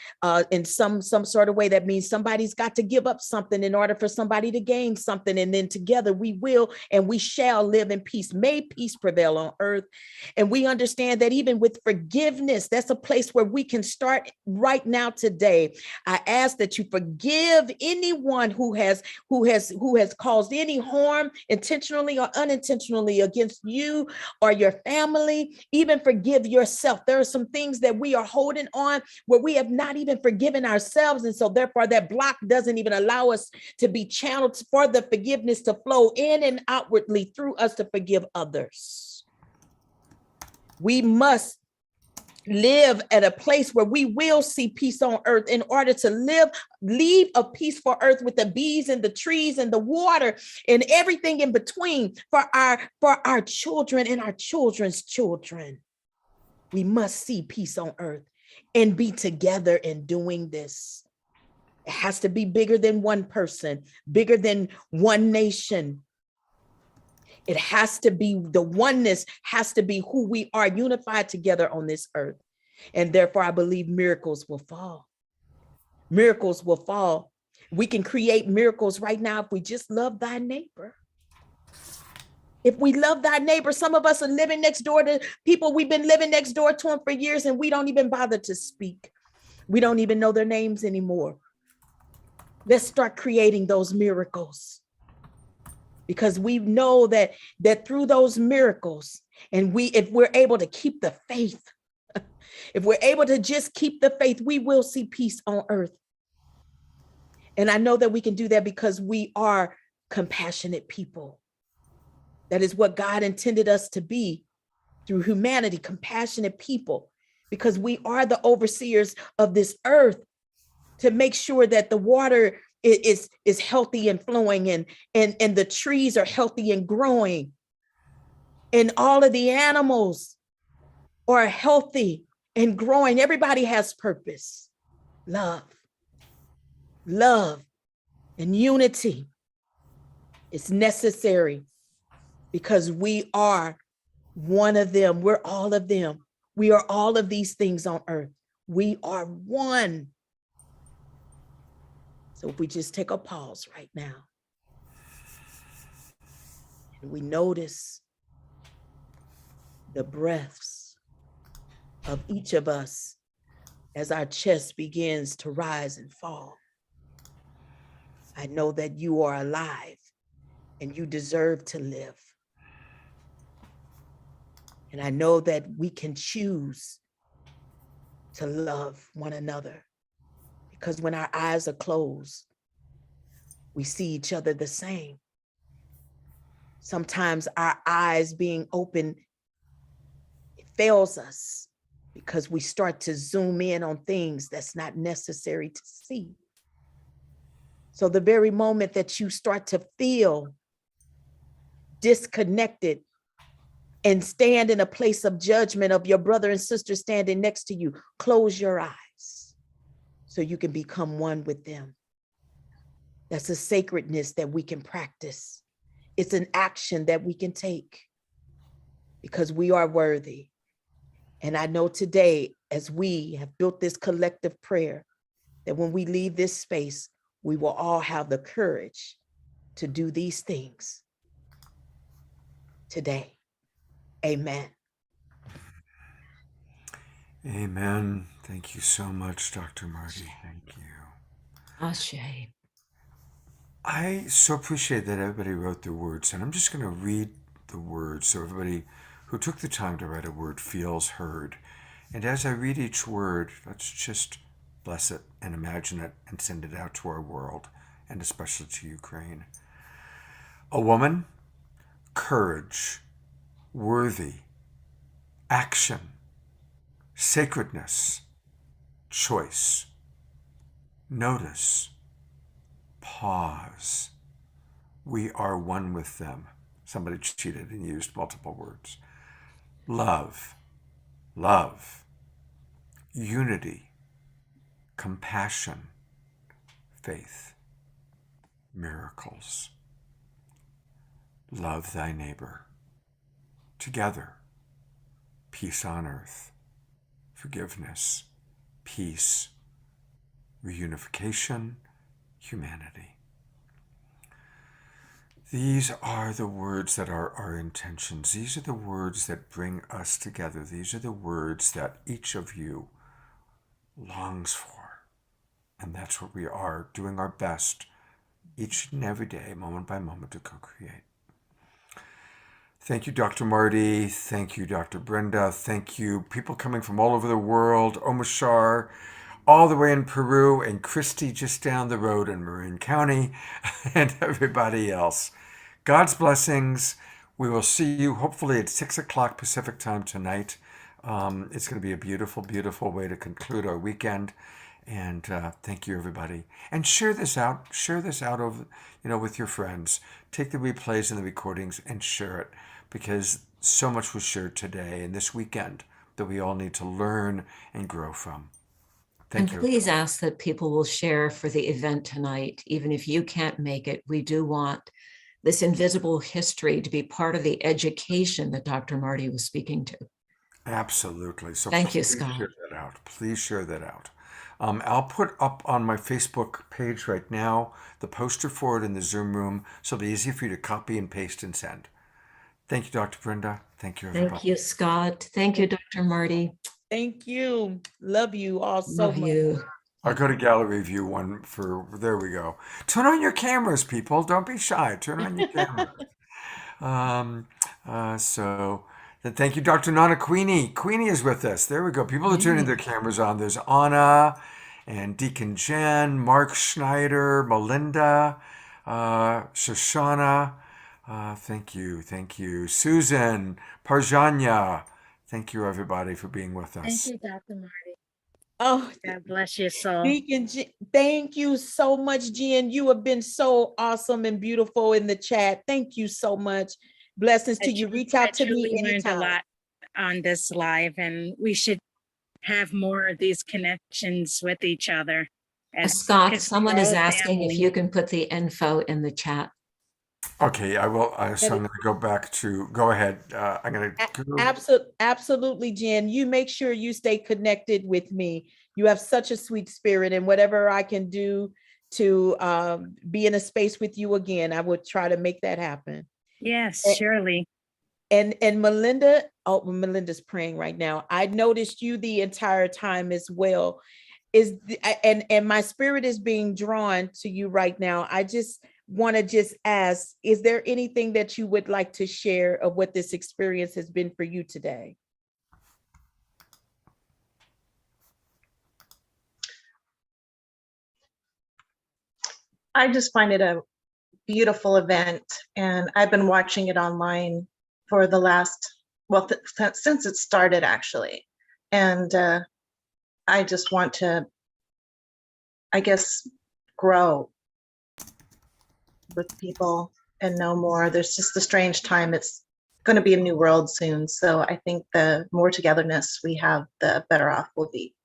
in some sort of way. That means somebody's got to give up something in order for somebody to gain something. And then together we will and we shall live in peace. May peace prevail on earth. And we understand that even with forgiveness, that's a place where we can start right now today. I ask that you forgive anyone who has caused any harm intentionally or unintentionally against you or your family. Even forgive yourself. There are some things that we are holding on where we have not even forgiven ourselves. And so therefore that block doesn't even allow us to be channeled for the forgiveness to flow in and outwardly through us to forgive others. We must live at a place where we will see peace on earth in order to leave a peaceful earth with the bees and the trees and the water and everything in between for our children and our children's children. We must see peace on earth and be together in doing this. It has to be bigger than one person, bigger than one nation. It has to be, the oneness has to be who we are, unified together on this earth. And therefore, I believe miracles will fall. Miracles will fall. We can create miracles right now if we just love thy neighbor. If we love thy neighbor, some of us are living next door to people we've been living next door to them for years, and we don't even bother to speak. We don't even know their names anymore. Let's start creating those miracles, because we know that through those miracles, and if we're able to keep the faith, if we're able to just keep the faith, we will see peace on earth. And I know that we can do that because we are compassionate people. That is what God intended us to be through humanity, compassionate people, because we are the overseers of this earth to make sure that the water is healthy and flowing, and the trees are healthy and growing, and all of the animals are healthy and growing. Everybody has purpose. Love and unity is necessary, because we are one of them. We're all of them. We are all of these things on earth. We are one. So if we just take a pause right now and we notice the breaths of each of us as our chest begins to rise and fall, I know that you are alive and you deserve to live. And I know that we can choose to love one another, because when our eyes are closed, we see each other the same. Sometimes our eyes being open, it fails us because we start to zoom in on things that's not necessary to see. So the very moment that you start to feel disconnected and stand in a place of judgment of your brother and sister standing next to you, close your eyes so you can become one with them. That's a sacredness that we can practice. It's an action that we can take because we are worthy. And I know today, as we have built this collective prayer, that when we leave this space, we will all have the courage to do these things today. Amen. Amen. Thank you so much, Dr. Marty. Thank you. Ashe. I so appreciate that everybody wrote their words, and I'm just going to read the words so everybody who took the time to write a word feels heard. And as I read each word, let's just bless it and imagine it and send it out to our world, and especially to Ukraine. A woman, courage, worthy, action, sacredness, choice, notice, pause. We are one with them. Somebody cheated and used multiple words. Love, unity, compassion, faith, miracles. Love thy neighbor. Together, peace on earth, forgiveness, peace, reunification, humanity. These are the words that are our intentions. These are the words that bring us together. These are the words that each of you longs for. And that's what we are, doing our best each and every day, moment by moment, to co-create. Thank you, Dr. Marty. Thank you, Dr. Brenda. Thank you, people coming from all over the world. Omashar, all the way in Peru, and Christy just down the road in Marin County, and everybody else. God's blessings. We will see you hopefully at 6 o'clock Pacific time tonight. It's going to be a beautiful, beautiful way to conclude our weekend. And thank you, everybody. And share this out. Share this out over, with your friends. Take the replays and the recordings and share it, because so much was shared today and this weekend that we all need to learn and grow from. Thank you. Please ask that people will share for the event tonight. Even if you can't make it, we do want this invisible history to be part of the education that Dr. Marty was speaking to. Absolutely. So thank you, please Scott. share that out. Please share that out. I'll put up on my Facebook page right now the poster for it in the Zoom room, so it'll be easy for you to copy and paste and send. Thank you, Dr. Brenda. Thank you, everybody. Thank you, Scott. Thank you, Dr. Marty. Thank you. Love you all so Love much. you. I'll go to gallery view one there we go. Turn on your cameras, people. Don't be shy. Turn on your cameras. So then thank you, Dr. Nana Queenie. Queenie is with us. There we go. People are turning their cameras on. There's Anna and Deacon Jen, Mark Schneider, Melinda, Shoshana. Thank you. Thank you. Susan, Parjanya. Thank you, everybody, for being with us. Thank you, Dr. Marty. Oh, God bless your soul. Deacon, thank you so much, Jen. You have been so awesome and beautiful in the chat. Thank you so much. Blessings to you. Reach out to me learned anytime. a lot on this live, and we should have more of these connections with each other. Scott, 'cause someone we're is all asking if family. you can put the info in the chat. Okay, I will. So I'm going to go back to, go ahead. I'm going to go. Absolutely, Jen. You make sure you stay connected with me. You have such a sweet spirit, and whatever I can do to be in a space with you again, I would try to make that happen. Yes, surely. And Melinda, Melinda's praying right now. I noticed you the entire time as well. And my spirit is being drawn to you right now. I just want to ask, is there anything that you would like to share of what this experience has been for you today? I just find it a beautiful event, and I've been watching it online for the last, well, since it started actually. And I just want to, I guess, grow with people and know more. There's just a strange time. It's going to be a new world soon. So I think the more togetherness we have, the better off we'll be.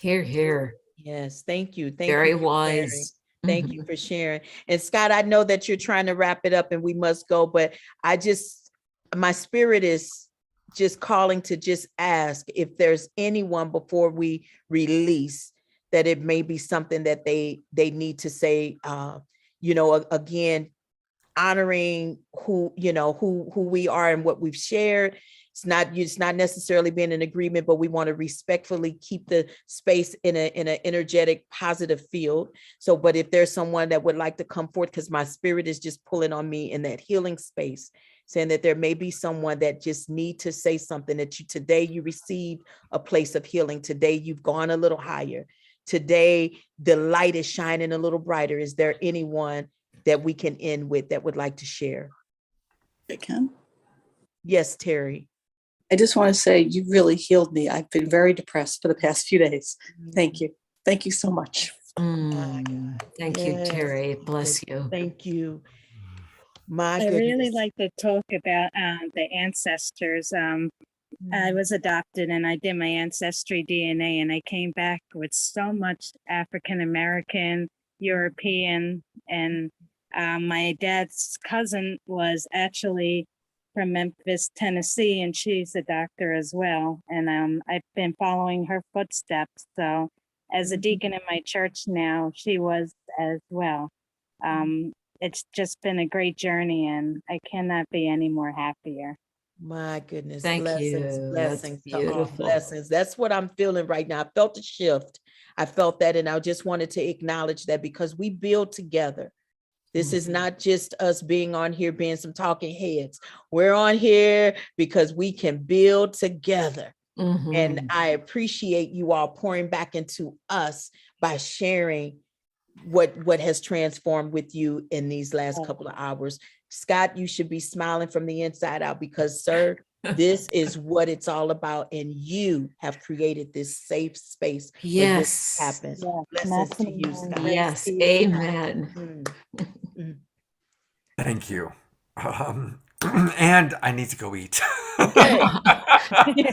Hear, hear. Yes, thank you. Thank Very you for wise. sharing. Thank you for sharing. And Scott, I know that you're trying to wrap it up and we must go, but my spirit is just calling to just ask if there's anyone before we release, that it may be something that they need to say, again, honoring who we are and what we've shared. It's not necessarily being in agreement, but we want to respectfully keep the space in an energetic, positive field. So, but if there's someone that would like to come forth, because my spirit is just pulling on me in that healing space, saying that there may be someone that just need to say something, that today you received a place of healing. Today you've gone a little higher. Today the light is shining a little brighter. Is there anyone that we can end with that would like to share? I can. Yes, Terry. I just want to say you really healed me. I've been very depressed for the past few days. Thank you. Thank you so much. Thank you, Terry. Bless you. Thank you. I really like to talk about the ancestors. I was adopted and I did my ancestry DNA, and I came back with so much African American, European, and my dad's cousin was actually from Memphis, Tennessee, and she's a doctor as well. And I've been following her footsteps. So as a deacon in my church now, she was as well. It's just been a great journey, and I cannot be any more happier. My goodness. Thank Blessings, you. That's blessings to all. beautiful. Blessings. That's what I'm feeling right now. I felt a shift. I felt that, and I just wanted to acknowledge that because we build together. This is not just us being on here, being some talking heads. We're on here because we can build together. And I appreciate you all pouring back into us by sharing what has transformed with you in these last couple of hours. Scott, you should be smiling from the inside out because, sir, this is what it's all about. And you have created this safe space for this to happen. Blessings to you, Scott. Yes. Amen. Thank you. And I need to go eat.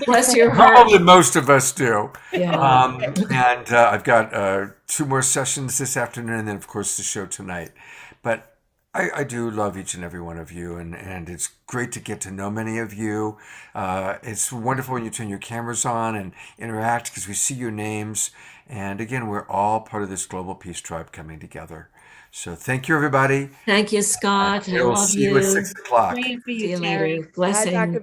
Bless your heart. Probably most of us do. Yeah. And I've got 2 more sessions this afternoon, and then, of course, the show tonight. But I do love each and every one of you, and it's great to get to know many of you. It's wonderful when you turn your cameras on and interact because we see your names. And again, we're all part of this global peace tribe coming together. So thank you, everybody. Thank you, Scott. I We'll love see you at you. 6 o'clock. Praying for See you, you Terry. later. Blessings.